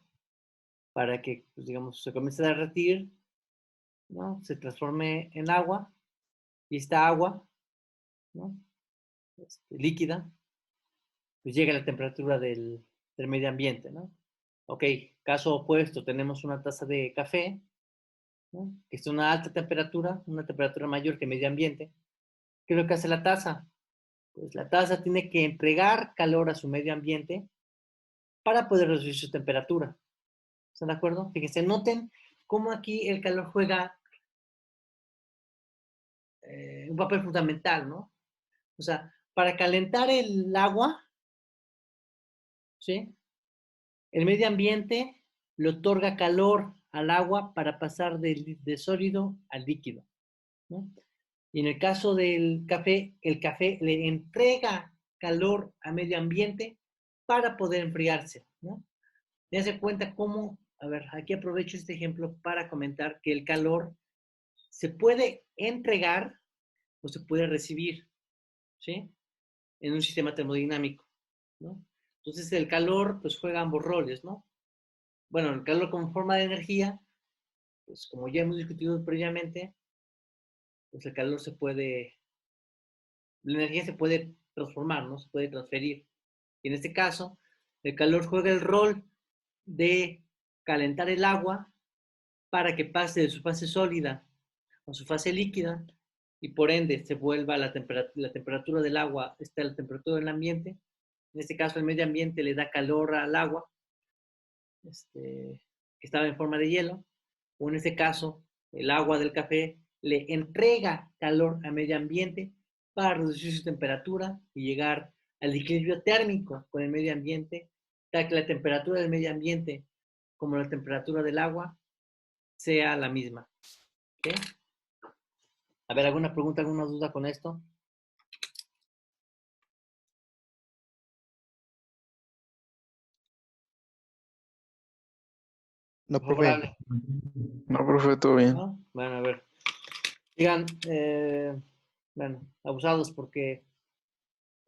para que, pues, digamos, se comience a derretir, ¿no? Se transforme en agua y esta agua, ¿no? Líquida, pues llega a la temperatura del medio ambiente, ¿no? Ok, caso opuesto, tenemos una taza de café, ¿no? Que es una alta temperatura, una temperatura mayor que el medio ambiente. ¿Qué es lo que hace la taza? Pues la taza tiene que entregar calor a su medio ambiente para poder reducir su temperatura. ¿Están de acuerdo? Fíjense, noten cómo aquí el calor juega un papel fundamental, ¿no? O sea, para calentar el agua, ¿sí? El medio ambiente le otorga calor al agua para pasar de sólido al líquido, ¿no? Y en el caso del café, el café le entrega calor al medio ambiente para poder enfriarse, ¿no? Ya se cuenta cómo, a ver, aquí aprovecho este ejemplo para comentar que el calor se puede entregar, o se puede recibir, ¿sí? En un sistema termodinámico, ¿no? Entonces el calor pues juega ambos roles, ¿no? Bueno, el calor como forma de energía, pues como ya hemos discutido previamente, pues el calor la energía se puede transformar, ¿no? Se puede transferir. Y en este caso, el calor juega el rol de calentar el agua para que pase de su fase sólida a su fase líquida y por ende se vuelva la temperatura del agua, está la temperatura del ambiente. En este caso, el medio ambiente le da calor al agua, que estaba en forma de hielo, o en este caso, el agua del café le entrega calor al medio ambiente para reducir su temperatura y llegar al equilibrio térmico con el medio ambiente, para que la temperatura del medio ambiente como la temperatura del agua sea la misma. ¿Okay? A ver, ¿alguna pregunta, alguna duda con esto? No, profe. Favorable, No, profe, todo bien. ¿no? Bueno, a ver. Digan, bueno, abusados porque,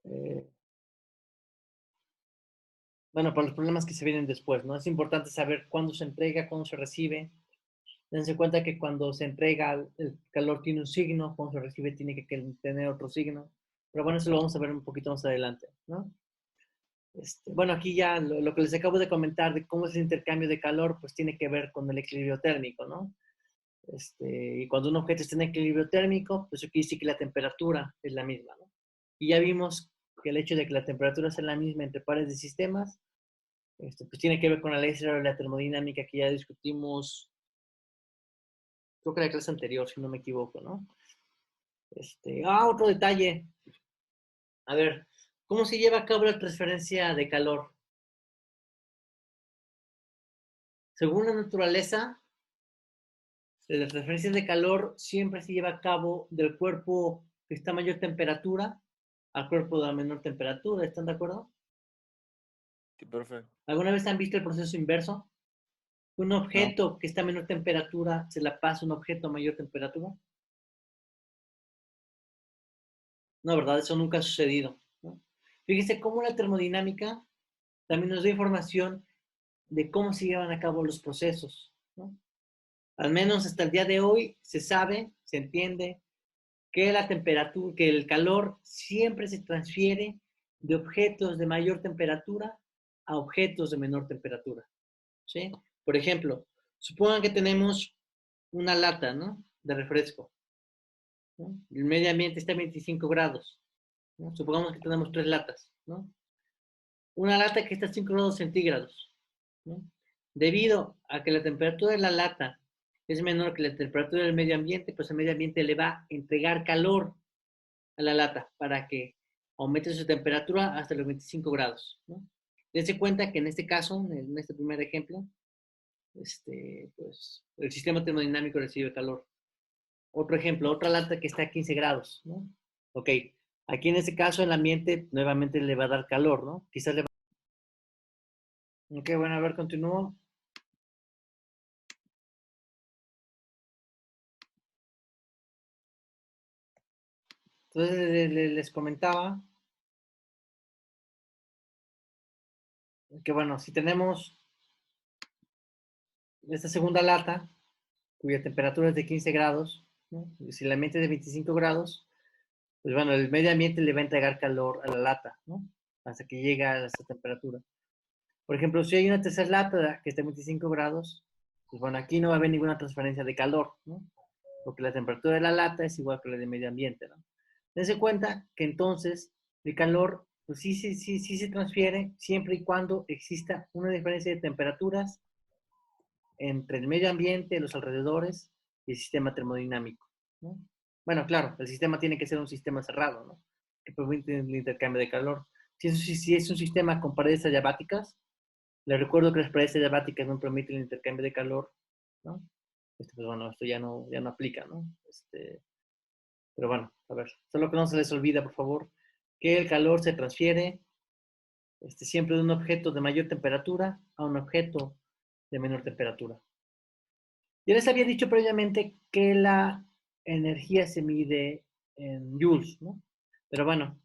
eh, bueno, por los problemas que se vienen después, ¿no? Es importante saber cuándo se entrega, cuándo se recibe. Dense cuenta que cuando se entrega el calor tiene un signo, cuando se recibe tiene que tener otro signo. Pero bueno, eso lo vamos a ver un poquito más adelante, ¿no? Bueno, aquí ya lo que les acabo de comentar de cómo es el intercambio de calor, pues tiene que ver con el equilibrio térmico, ¿no? Y cuando un objeto está en equilibrio térmico, pues eso quiere decir que la temperatura es la misma, ¿no? Y ya vimos que el hecho de que la temperatura sea la misma entre pares de sistemas, pues tiene que ver con la ley de la termodinámica que ya discutimos, creo que en la clase anterior, si no me equivoco, ¿no? Otro detalle. A ver, ¿cómo se lleva a cabo la transferencia de calor? Según la naturaleza, la transferencia de calor siempre se lleva a cabo del cuerpo que está a mayor temperatura al cuerpo de menor temperatura. ¿Están de acuerdo? Sí, profe. ¿Alguna vez han visto el proceso inverso? Un objeto que está a menor temperatura se la pasa a un objeto a mayor temperatura. No, ¿verdad? Eso nunca ha sucedido, ¿no? Fíjese cómo la termodinámica también nos da información de cómo se llevan a cabo los procesos, ¿no? Al menos hasta el día de hoy se sabe, se entiende que la temperatura, que el calor siempre se transfiere de objetos de mayor temperatura a objetos de menor temperatura, ¿sí? Por ejemplo, supongan que tenemos una lata, ¿no? De refresco, ¿no? El medio ambiente está a 25 grados, ¿no? Supongamos que tenemos 3 latas, ¿no? Una lata que está a 5 grados centígrados, ¿no? Debido a que la temperatura de la lata es menor que la temperatura del medio ambiente, pues el medio ambiente le va a entregar calor a la lata para que aumente su temperatura hasta los 25 grados, ¿no? Dense cuenta que en este caso, en este primer ejemplo, pues el sistema termodinámico recibe calor. Otro ejemplo, otra lata que está a 15 grados, ¿no? Ok, aquí en este caso el ambiente nuevamente le va a dar calor, ¿no? Quizás le va... Ok, bueno, a ver, continúo. Entonces les comentaba que, bueno, si tenemos esta segunda lata, cuya temperatura es de 15 grados, ¿no? Y si el ambiente es de 25 grados, pues bueno, el medio ambiente le va a entregar calor a la lata, ¿no? Hasta que llegue a esa temperatura. Por ejemplo, si hay una tercera lata que está a 25 grados, pues bueno, aquí no va a haber ninguna transferencia de calor, ¿no? Porque la temperatura de la lata es igual que la del medio ambiente, ¿no? Dense cuenta que entonces el calor, pues sí se transfiere siempre y cuando exista una diferencia de temperaturas entre el medio ambiente, los alrededores y el sistema termodinámico, ¿no? Bueno, claro, el sistema tiene que ser un sistema cerrado, ¿no? Que permite el intercambio de calor. Si es un sistema con paredes adiabáticas, les recuerdo que las paredes adiabáticas no permiten el intercambio de calor, ¿no? Pues bueno, esto ya no aplica, ¿no? Pero bueno, a ver, solo que no se les olvida, por favor, que el calor se transfiere siempre de un objeto de mayor temperatura a un objeto de menor temperatura. Ya les había dicho previamente que la energía se mide en joules, ¿no? Pero bueno,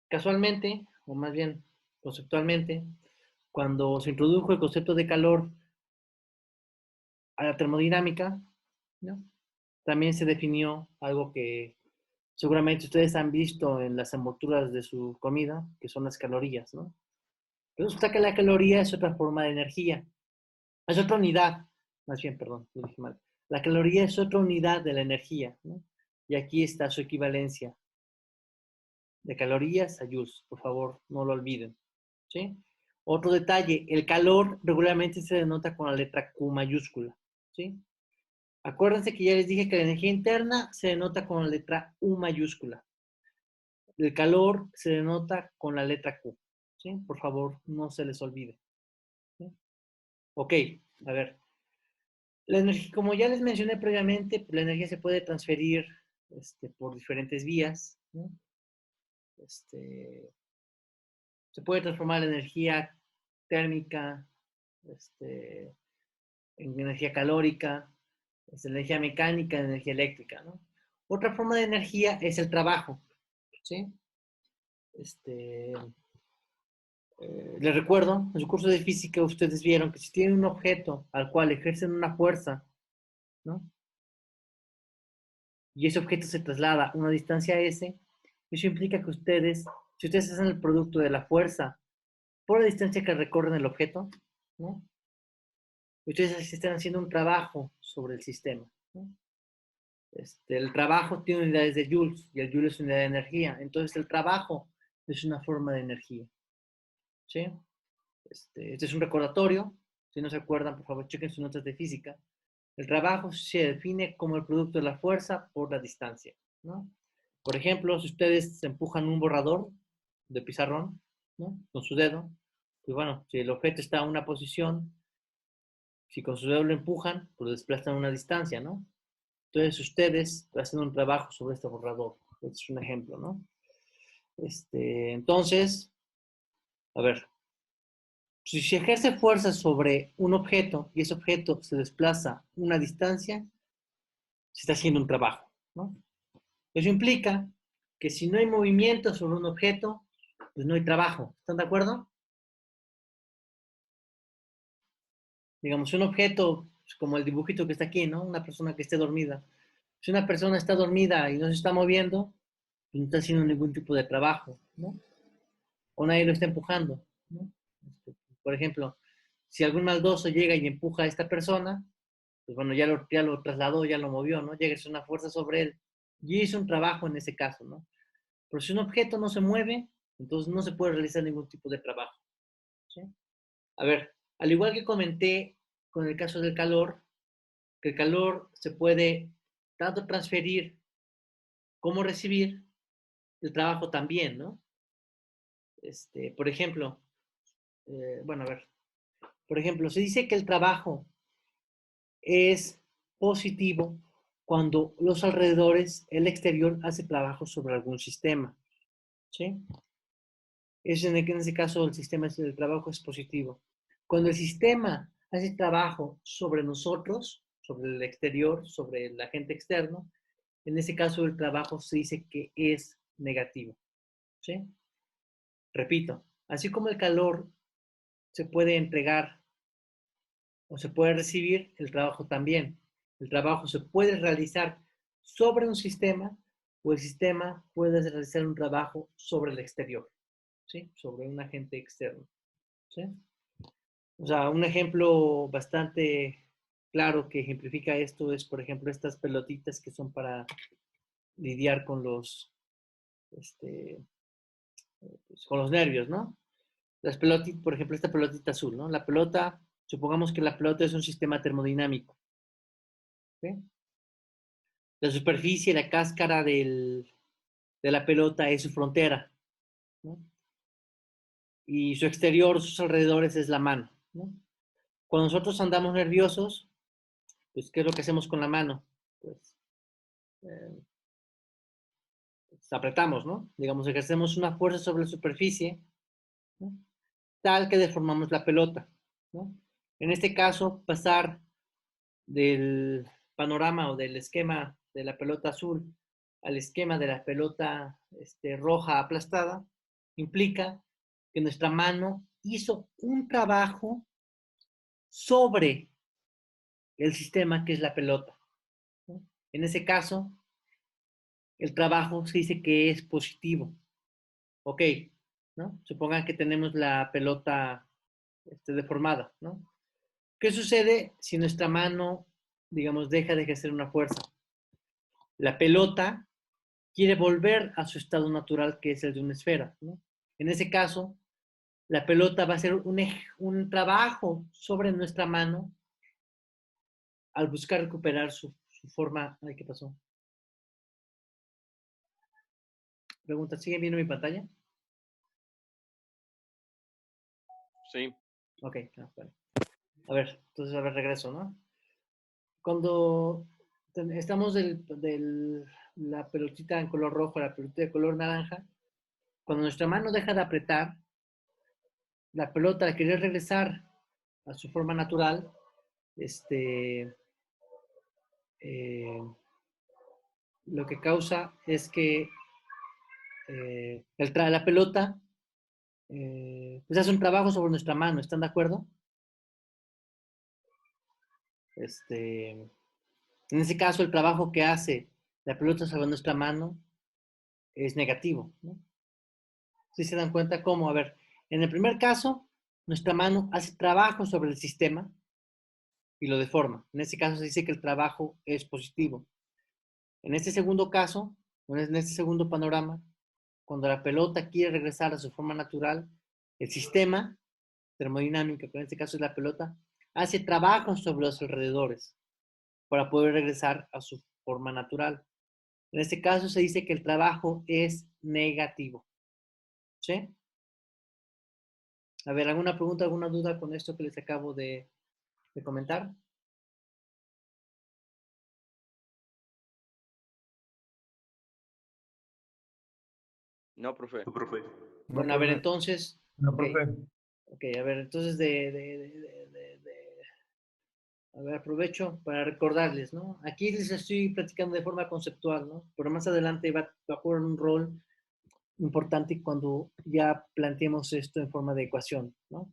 casualmente, o más bien conceptualmente, cuando se introdujo el concepto de calor a la termodinámica, ¿no? También se definió algo que seguramente ustedes han visto en las envolturas de su comida, que son las calorías, ¿no? Pero resulta que la caloría es otra forma de energía, es otra unidad, más bien, perdón, lo dije mal. La caloría es otra unidad de la energía, ¿no? Y aquí está su equivalencia de calorías a joules, por favor, no lo olviden, ¿sí? Otro detalle, el calor regularmente se denota con la letra Q mayúscula, ¿sí? Acuérdense que ya les dije que la energía interna se denota con la letra U mayúscula. El calor se denota con la letra Q, ¿sí? Por favor, no se les olvide, ¿sí? Ok, a ver. La energía, como ya les mencioné previamente, la energía se puede transferir por diferentes vías, ¿no? Se puede transformar la energía térmica en energía calórica, energía mecánica en energía eléctrica, ¿no? Otra forma de energía es el trabajo, ¿sí? Les recuerdo, en su curso de física ustedes vieron que si tienen un objeto al cual ejercen una fuerza, ¿no? Y ese objeto se traslada a una distancia S, eso implica que ustedes, si ustedes hacen el producto de la fuerza por la distancia que recorren el objeto, ¿no? Ustedes están haciendo un trabajo sobre el sistema, ¿no? El trabajo tiene unidades de joules y el joule es unidad de energía. Entonces el trabajo es una forma de energía, ¿sí? Este es un recordatorio. Si no se acuerdan, por favor, chequen sus notas de física. El trabajo se define como el producto de la fuerza por la distancia, ¿no? Por ejemplo, si ustedes empujan un borrador de pizarrón, ¿no? Con su dedo, pues bueno, si el objeto está a una posición, si con su dedo lo empujan, pues lo desplazan a una distancia, ¿no? Entonces ustedes hacen un trabajo sobre este borrador. Este es un ejemplo, ¿no? Entonces, a ver, si se ejerce fuerza sobre un objeto y ese objeto se desplaza una distancia, se está haciendo un trabajo, ¿no? Eso implica que si no hay movimiento sobre un objeto, pues no hay trabajo. ¿Están de acuerdo? Digamos, un objeto, pues, como el dibujito que está aquí, ¿no? Una persona que esté dormida. Si una persona está dormida y no se está moviendo, pues no está haciendo ningún tipo de trabajo, ¿no? O nadie lo está empujando, ¿no? Por ejemplo, si algún maldoso llega y empuja a esta persona, pues bueno, ya lo trasladó, ya lo movió, ¿no? Llega una fuerza sobre él y hizo un trabajo en ese caso, ¿no? Pero si un objeto no se mueve, entonces no se puede realizar ningún tipo de trabajo, ¿sí? A ver, al igual que comenté con el caso del calor, que el calor se puede tanto transferir como recibir, el trabajo también, ¿no? Por ejemplo, bueno, a ver, por ejemplo, se dice que el trabajo es positivo cuando los alrededores, el exterior, hace trabajo sobre algún sistema, ¿sí? En ese caso el sistema del trabajo es positivo. Cuando el sistema hace trabajo sobre nosotros, sobre el exterior, sobre el agente externo, en ese caso el trabajo se dice que es negativo, ¿sí? Repito, así como el calor se puede entregar o se puede recibir, el trabajo también. El trabajo se puede realizar sobre un sistema o el sistema puede realizar un trabajo sobre el exterior, ¿sí? Sobre un agente externo, ¿sí? O sea, un ejemplo bastante claro que ejemplifica esto es, por ejemplo, estas pelotitas que son para lidiar con pues, con los nervios, ¿no? Las pelotitas, por ejemplo, esta pelotita azul, ¿no? La pelota, supongamos que la pelota es un sistema termodinámico, ¿sí? La superficie, la cáscara de la pelota es su frontera, ¿no? Y su exterior, sus alrededores es la mano, ¿no? Cuando nosotros andamos nerviosos, pues, ¿qué es lo que hacemos con la mano? Pues, eh, pues apretamos, ¿no? Digamos, ejercemos una fuerza sobre la superficie, ¿no? Tal que deformamos la pelota, ¿no? En este caso, pasar del panorama o del esquema de la pelota azul al esquema de la pelota roja aplastada, implica que nuestra mano hizo un trabajo sobre el sistema que es la pelota, ¿no? En ese caso, el trabajo se dice que es positivo. Ok, ¿no? Supongan que tenemos la pelota deformada, ¿no? ¿Qué sucede si nuestra mano, digamos, deja de ejercer una fuerza? La pelota quiere volver a su estado natural, que es el de una esfera, ¿no? En ese caso, la pelota va a hacer un trabajo sobre nuestra mano al buscar recuperar su forma. Ay, ¿qué pasó? Pregunta, ¿siguen viendo mi pantalla? Sí. Ok, vale. A ver, entonces, a ver, regreso, ¿no? Cuando estamos la pelotita en color rojo, la pelotita de color naranja, cuando nuestra mano deja de apretar, la pelota al querer regresar a su forma natural, eh, lo que causa es que la pelota pues hace un trabajo sobre nuestra mano, ¿están de acuerdo? En ese caso, el trabajo que hace la pelota sobre nuestra mano es negativo, ¿no? ¿Sí se dan cuenta cómo? A ver, en el primer caso, nuestra mano hace trabajo sobre el sistema y lo deforma. En ese caso se dice que el trabajo es positivo. En este segundo caso, en este segundo panorama, cuando la pelota quiere regresar a su forma natural, el sistema termodinámico, que en este caso es la pelota, hace trabajo sobre los alrededores para poder regresar a su forma natural. En este caso se dice que el trabajo es negativo. ¿Sí? A ver, ¿alguna pregunta, alguna duda con esto que les acabo de comentar? No, profe. Bueno, a ver, entonces, No, ok, profe. ok, a ver, entonces a ver, aprovecho para recordarles, ¿no? Aquí les estoy platicando de forma conceptual, ¿no? Pero más adelante va a jugar un rol importante cuando ya planteemos esto en forma de ecuación, ¿no?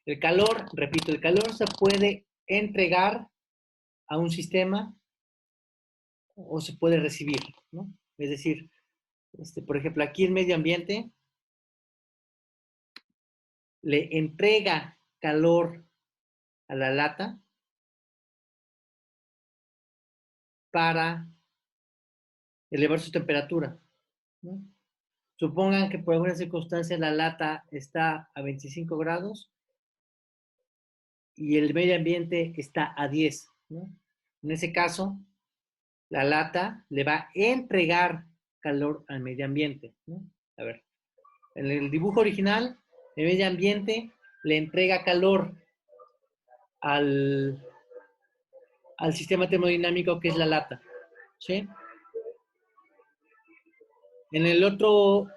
El calor, repito, el calor se puede entregar a un sistema o se puede recibir, ¿no? Es decir, por ejemplo, aquí en medio ambiente le entrega calor a la lata para elevar su temperatura, ¿no? Supongan que por alguna circunstancia la lata está a 25 grados y el medio ambiente está a 10, ¿no? En ese caso, la lata le va a entregar calor al medio ambiente, ¿no? A ver, en el dibujo original, el medio ambiente le entrega calor al, al sistema termodinámico que es la lata, ¿sí? En el otro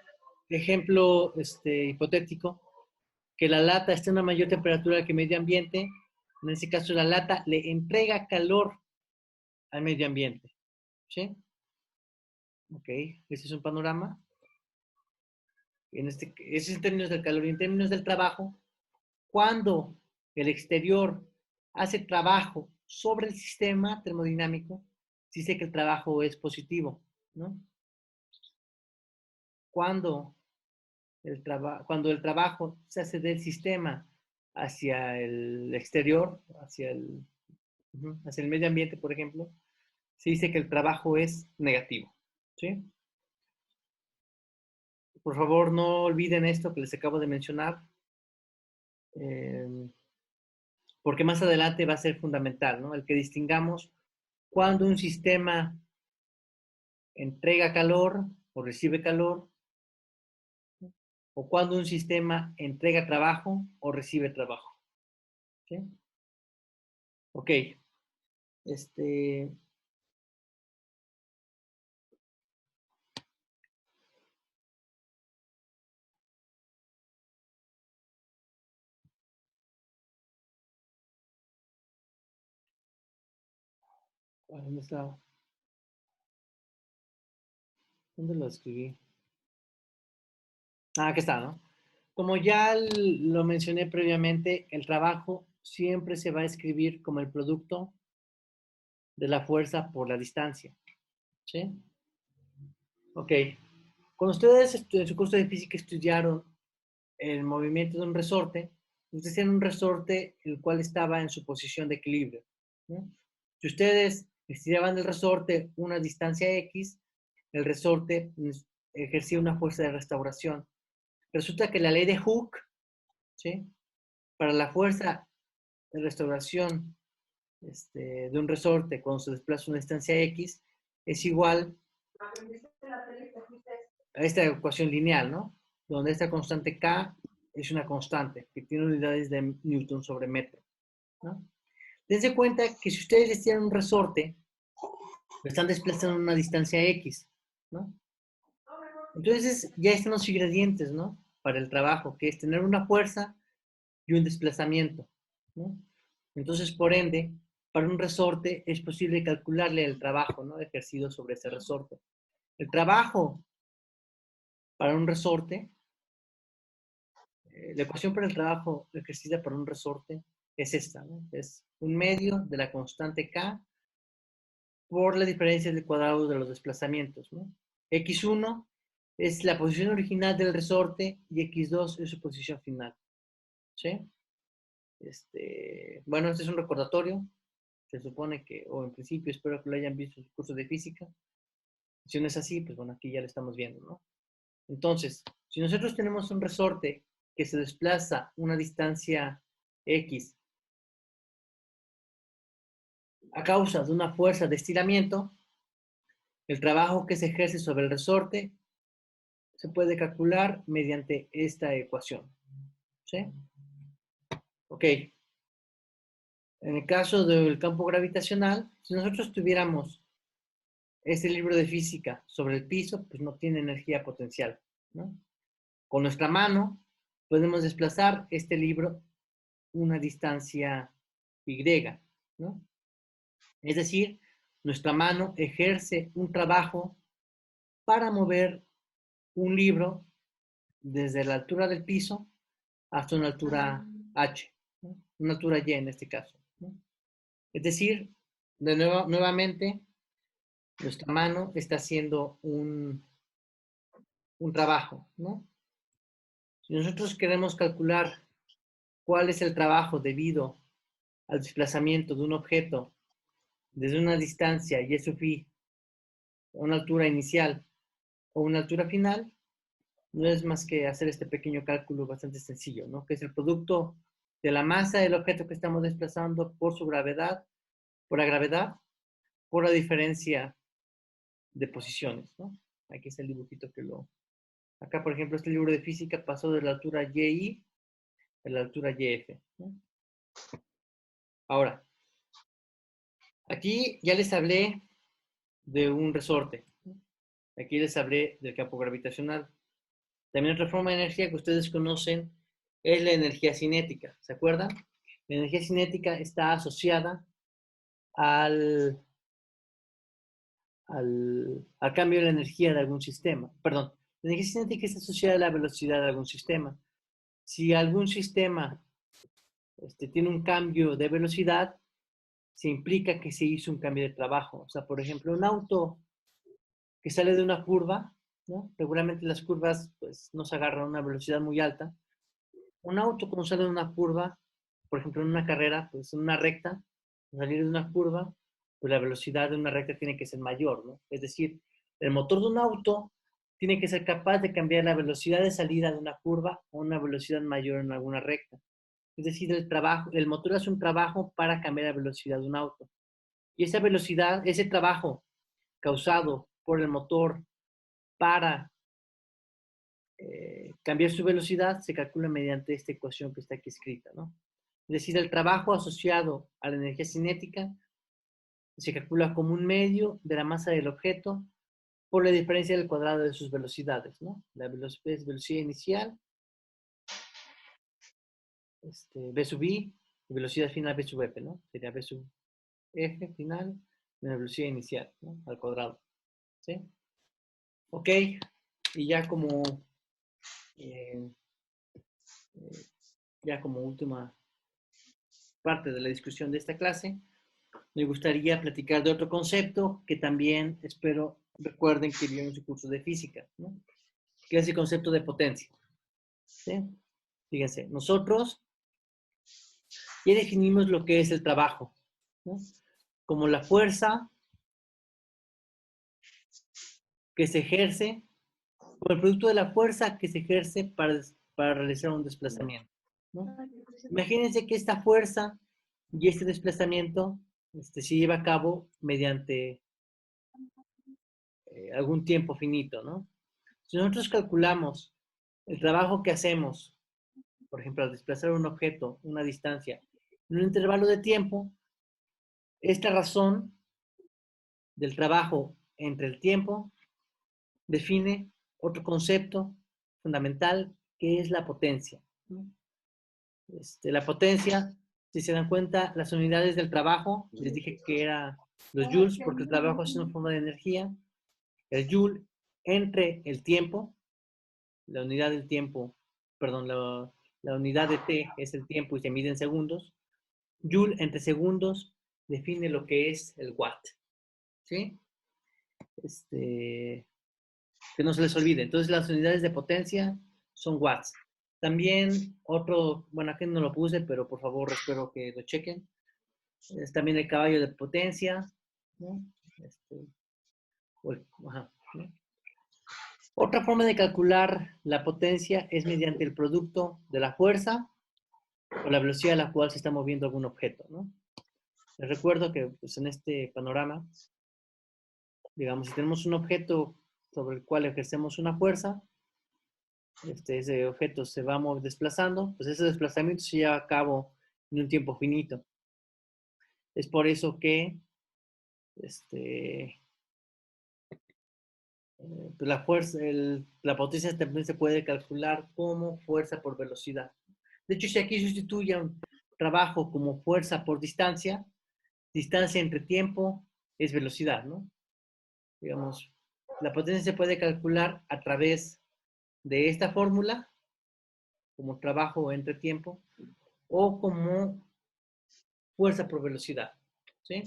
ejemplo hipotético, que la lata esté a una mayor temperatura que el medio ambiente, en ese caso la lata le entrega calor al medio ambiente, ¿sí? Ok, ese es un panorama. Ese es en términos del calor y en términos del trabajo. Cuando el exterior hace trabajo sobre el sistema termodinámico, se dice que el trabajo es positivo, ¿no? Cuando cuando el trabajo se hace del sistema hacia el exterior, hacia el medio ambiente, por ejemplo, se dice que el trabajo es negativo, ¿sí? Por favor, no olviden esto que les acabo de mencionar, eh, porque más adelante va a ser fundamental, ¿no? El que distingamos cuando un sistema entrega calor o recibe calor, o cuando un sistema entrega trabajo o recibe trabajo, ¿sí? Ok, este, ¿dónde está? ¿Dónde lo escribí? Ah, aquí está, ¿no? Como ya lo mencioné previamente, el trabajo siempre se va a escribir como el producto de la fuerza por la distancia. ¿Sí? Ok. Cuando ustedes en su curso de física estudiaron el movimiento de un resorte, ustedes tienen un resorte el cual estaba en su posición de equilibrio, ¿no? Si ustedes estiraban el resorte una distancia X, el resorte ejercía una fuerza de restauración. Resulta que la ley de Hooke, ¿sí? Para la fuerza de restauración de un resorte cuando se desplaza una distancia X es igual a esta ecuación lineal, ¿no? Donde esta constante K es una constante que tiene unidades de Newton sobre metro, ¿no? Dense cuenta que si ustedes les tiran un resorte, lo están desplazando a una distancia X, ¿no? Entonces ya están los ingredientes, ¿no? Para el trabajo, que es tener una fuerza y un desplazamiento, ¿no? Entonces, por ende, para un resorte es posible calcularle el trabajo, ¿no? Ejercido sobre ese resorte. El trabajo para un resorte, la ecuación para el trabajo ejercida por un resorte es esta, ¿no? Es un medio de la constante K por la diferencia del cuadrado de los desplazamientos, ¿no? X1 es la posición original del resorte y X2 es su posición final, ¿sí? Bueno, este es un recordatorio. Se supone que, o en principio, espero que lo hayan visto en su curso de física. Si no es así, pues bueno, aquí ya lo estamos viendo, ¿no? Entonces, si nosotros tenemos un resorte que se desplaza una distancia X a causa de una fuerza de estiramiento, el trabajo que se ejerce sobre el resorte se puede calcular mediante esta ecuación, ¿sí? Ok. En el caso del campo gravitacional, si nosotros tuviéramos este libro de física sobre el piso, pues no tiene energía potencial, ¿no? Con nuestra mano podemos desplazar este libro una distancia Y, ¿no? Es decir, nuestra mano ejerce un trabajo para mover un libro desde la altura del piso hasta una altura H, ¿no? Una altura Y en este caso, ¿no? Es decir, nuevamente, nuestra mano está haciendo un trabajo, ¿no? Si nosotros queremos calcular cuál es el trabajo debido al desplazamiento de un objeto desde una distancia y su phi, una altura inicial o una altura final, no es más que hacer este pequeño cálculo bastante sencillo, ¿no? Que es el producto de la masa del objeto que estamos desplazando por su gravedad, por la gravedad, por la diferencia de posiciones, ¿no? Aquí es el dibujito que lo... Acá, por ejemplo, este libro de física pasó de la altura YI a la altura YF, ¿no? Ahora, aquí ya les hablé de un resorte, ¿no? Aquí les hablé del campo gravitacional. También otra forma de energía que ustedes conocen es la energía cinética, ¿se acuerdan? La energía cinética está asociada al cambio de la energía de algún sistema. Perdón, la energía cinética está asociada a la velocidad de algún sistema. Si algún sistema tiene un cambio de velocidad, se implica que se hizo un cambio de trabajo. O sea, por ejemplo, un auto que sale de una curva, ¿no? Regularmente las curvas pues, no se agarran a una velocidad muy alta. Un auto cuando sale de una curva, por ejemplo, en una carrera, pues en una recta, al salir de una curva, pues la velocidad de una recta tiene que ser mayor, ¿no? Es decir, el motor de un auto tiene que ser capaz de cambiar la velocidad de salida de una curva a una velocidad mayor en alguna recta. Es decir, el motor hace un trabajo para cambiar la velocidad de un auto. Y esa velocidad, ese trabajo causado por el motor para cambiar su velocidad se calcula mediante esta ecuación que está aquí escrita, ¿no? Es decir, el trabajo asociado a la energía cinética se calcula como un medio de la masa del objeto por la diferencia del cuadrado de sus velocidades, ¿no? La velocidad es velocidad inicial, v sub i, y velocidad final v sub f, ¿no? Sería v sub f final de la velocidad inicial, ¿no? Al cuadrado, ¿sí? Ok, y eh, ya como última parte de la discusión de esta clase, me gustaría platicar de otro concepto que también espero recuerden que vieron en su curso de física, ¿no? Que es el concepto de potencia. ¿Sí? Fíjense, nosotros ya definimos lo que es el trabajo, ¿no? Como la fuerza que se ejerce, como el producto de la fuerza que se ejerce para realizar un desplazamiento, ¿no? Imagínense que esta fuerza y este desplazamiento se lleva a cabo mediante algún tiempo finito, ¿no? Si nosotros calculamos el trabajo que hacemos, por ejemplo, al desplazar un objeto, una distancia, en un intervalo de tiempo, esta razón del trabajo entre el tiempo define otro concepto fundamental que es la potencia, ¿no? La potencia, si se dan cuenta, las unidades del trabajo, les dije que era los joules, porque el trabajo es una forma de energía. El joule entre el tiempo, la unidad del tiempo, perdón, la unidad de T es el tiempo y se mide en segundos. Joule entre segundos define lo que es el watt. ¿Sí? Que no se les olvide. Entonces, las unidades de potencia son watts. También bueno, aquí no lo puse, pero por favor espero que lo chequen. Es también el caballo de potencia, ¿no? Ajá, ¿no? Otra forma de calcular la potencia es mediante el producto de la fuerza o la velocidad a la cual se está moviendo algún objeto, ¿no? Les recuerdo que pues, en este panorama, digamos, si tenemos un objeto sobre el cual ejercemos una fuerza, ese objeto se va desplazando, pues ese desplazamiento se lleva a cabo en un tiempo finito. Es por eso que pues la fuerza, la potencia también se puede calcular como fuerza por velocidad. De hecho, si aquí sustituye un trabajo como fuerza por distancia, distancia entre tiempo es velocidad, ¿no? Digamos, la potencia se puede calcular a través de esta fórmula, como trabajo entre tiempo, o como fuerza por velocidad, ¿sí?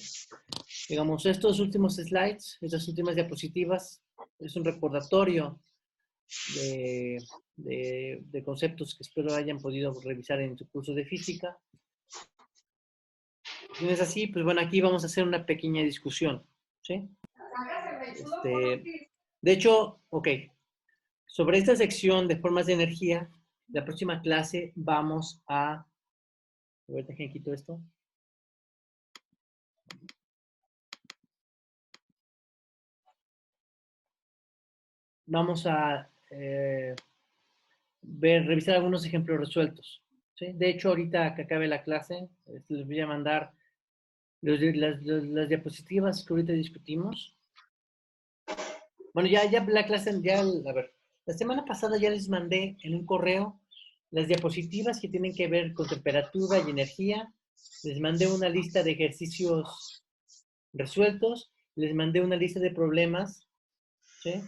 Digamos, estos últimos slides, estas últimas diapositivas, es un recordatorio de conceptos que espero hayan podido revisar en su curso de física. Si no es así, pues bueno, aquí vamos a hacer una pequeña discusión, ¿sí? De hecho, ok, sobre esta sección de formas de energía, la próxima clase vamos a ver, déjenme quito esto. Vamos a revisar algunos ejemplos resueltos, ¿sí? De hecho, ahorita que acabe la clase, les voy a mandar las diapositivas que ahorita discutimos. Bueno, ya la clase, a ver, la semana pasada ya les mandé en un correo las diapositivas que tienen que ver con temperatura y energía. Les mandé una lista de ejercicios resueltos. Les mandé una lista de problemas, ¿sí?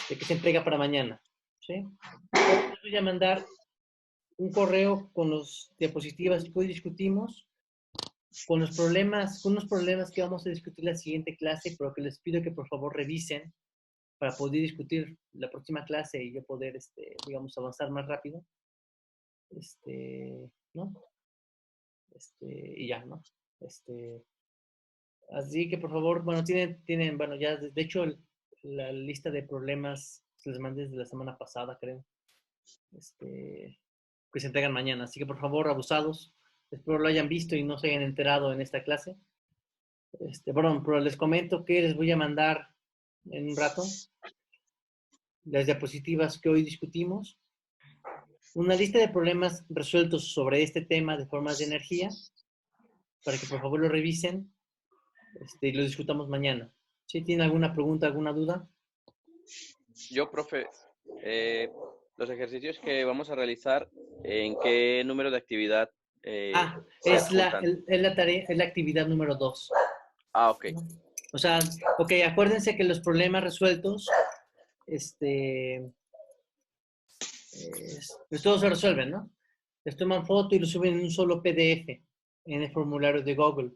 Que se entrega para mañana, ¿sí? Les voy a mandar un correo con las diapositivas que hoy discutimos, con unos problemas que vamos a discutir la siguiente clase, pero que les pido que por favor revisen para poder discutir la próxima clase y yo poder, digamos, avanzar más rápido. ¿No? Y ya, ¿no? Así que por favor, bueno, bueno, ya, de hecho, la lista de problemas se les mandé desde la semana pasada, creo. Que se entregan mañana. Así que por favor, abusados, espero lo hayan visto y no se hayan enterado en esta clase. Bueno, pero les comento que les voy a mandar en un rato las diapositivas que hoy discutimos, una lista de problemas resueltos sobre este tema de formas de energía, para que por favor lo revisen y lo discutamos mañana. ¿Sí? ¿Tienen alguna pregunta, alguna duda? Yo, profe, los ejercicios que vamos a realizar, ¿en qué número de actividad se es la adjuntan? tarea, es la actividad número 2. Ah, ok. O sea, ok, acuérdense que los problemas resueltos pues todo se resuelve, ¿no? Les toman foto y lo suben en un solo PDF en el formulario de Google.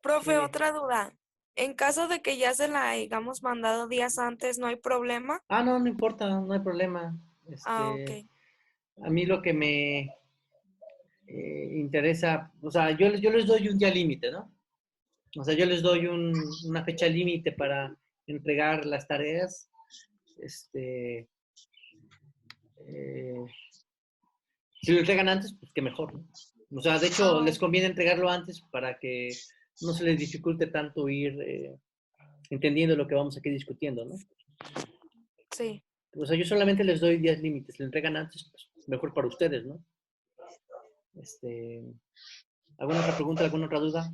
Profe, Sí. otra duda. En caso de que ya se la hayamos mandado días antes, ¿no hay problema? Ah, no, no importa, no hay problema. Ok. A mí lo que me interesa, o sea, yo les doy un día límite, ¿no? O sea, yo les doy una fecha límite para entregar las tareas. Eh, si lo entregan antes, pues qué mejor, ¿no? O sea, de hecho, les conviene entregarlo antes para que no se les dificulte tanto ir entendiendo lo que vamos aquí discutiendo, ¿no? Sí. O sea, yo solamente les doy días límites. Si lo entregan antes, pues mejor para ustedes, ¿no? ¿Alguna otra pregunta, alguna otra duda?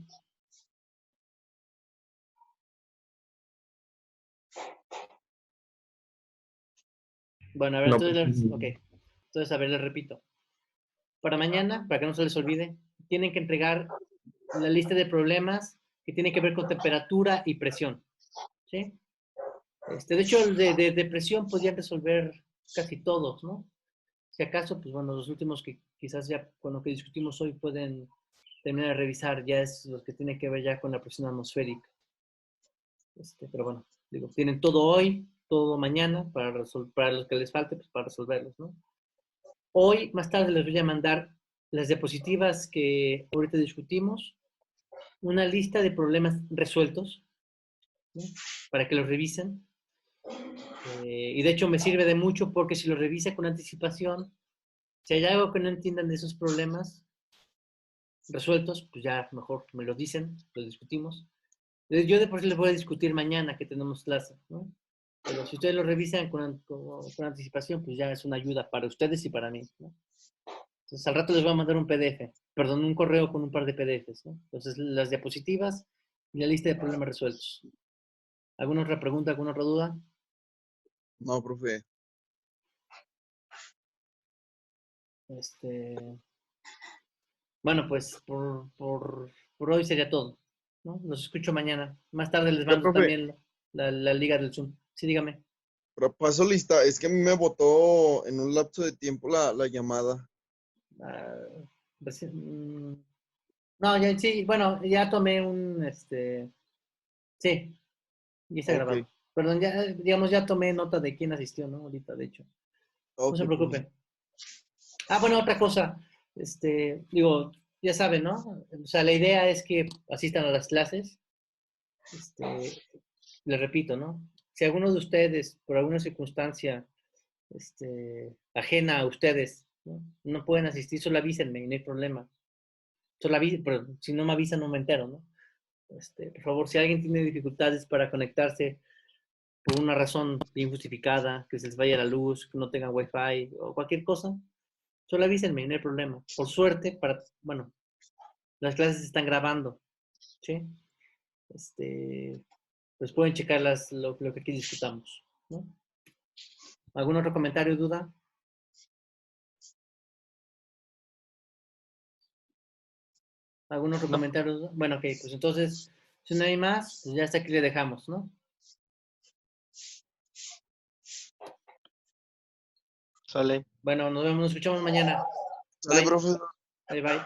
Bueno, a ver, No, Entonces, a ver, les repito. Para mañana, para que no se les olvide, tienen que entregar la lista de problemas que tienen que ver con temperatura y presión. ¿Sí? De hecho, el de presión podían resolver casi todos, ¿no? Si acaso, pues bueno, los últimos que quizás ya con lo que discutimos hoy pueden terminar de revisar, ya es los que tienen que ver ya con la presión atmosférica. Pero bueno, digo, tienen todo hoy, todo mañana, para los que les falte, pues para resolverlos, ¿no? Hoy, más tarde, les voy a mandar las diapositivas que ahorita discutimos, una lista de problemas resueltos, ¿no? Para que los revisen. Y de hecho me sirve de mucho porque si lo revisa con anticipación, si hay algo que no entiendan de esos problemas resueltos, pues ya mejor me lo dicen, lo discutimos. Yo de por sí les voy a discutir mañana que tenemos clase, ¿no? Pero si ustedes lo revisan con anticipación, pues ya es una ayuda para ustedes y para mí, ¿no? Entonces al rato les voy a mandar un PDF, perdón, un correo con un par de PDFs, ¿no? Entonces las diapositivas y la lista de problemas resueltos. ¿Alguna otra pregunta, alguna otra duda? No, profe. Bueno, pues por hoy sería todo, ¿no? Los escucho mañana. Más tarde les Ya, mando profe, también la liga del Zoom. Sí, dígame. pero paso lista. Es que a mí me botó en un lapso de tiempo la llamada. Ah, no, ya sí, bueno, ya tomé sí, ya está Ok, grabado. Perdón, ya, digamos, ya tomé nota de quién asistió, ¿no? Ahorita, de hecho. No ok, se profe. preocupen. Ah, bueno, otra cosa, digo, ya saben, ¿no? O sea, la idea es que asistan a las clases. Les repito, ¿no? Si alguno de ustedes, por alguna circunstancia ajena a ustedes, ¿no? Pueden asistir, solo avísenme y no hay problema. Solo pero si no me avisan, no me entero, ¿no? Por favor, si alguien tiene dificultades para conectarse por una razón injustificada, que se les vaya la luz, que no tengan wifi o cualquier cosa, solo avísenme, no hay problema. Por suerte, bueno, las clases se están grabando, ¿sí? Pues pueden checar lo que aquí discutamos, ¿no? ¿Algún otro comentario, duda? ¿Algún otro No, comentario, duda? Bueno, ok, pues entonces, si no hay más, pues ya hasta aquí le dejamos, ¿no? sale. Bueno, nos vemos, nos escuchamos mañana. Sale, Bye. profe. Bye, bye.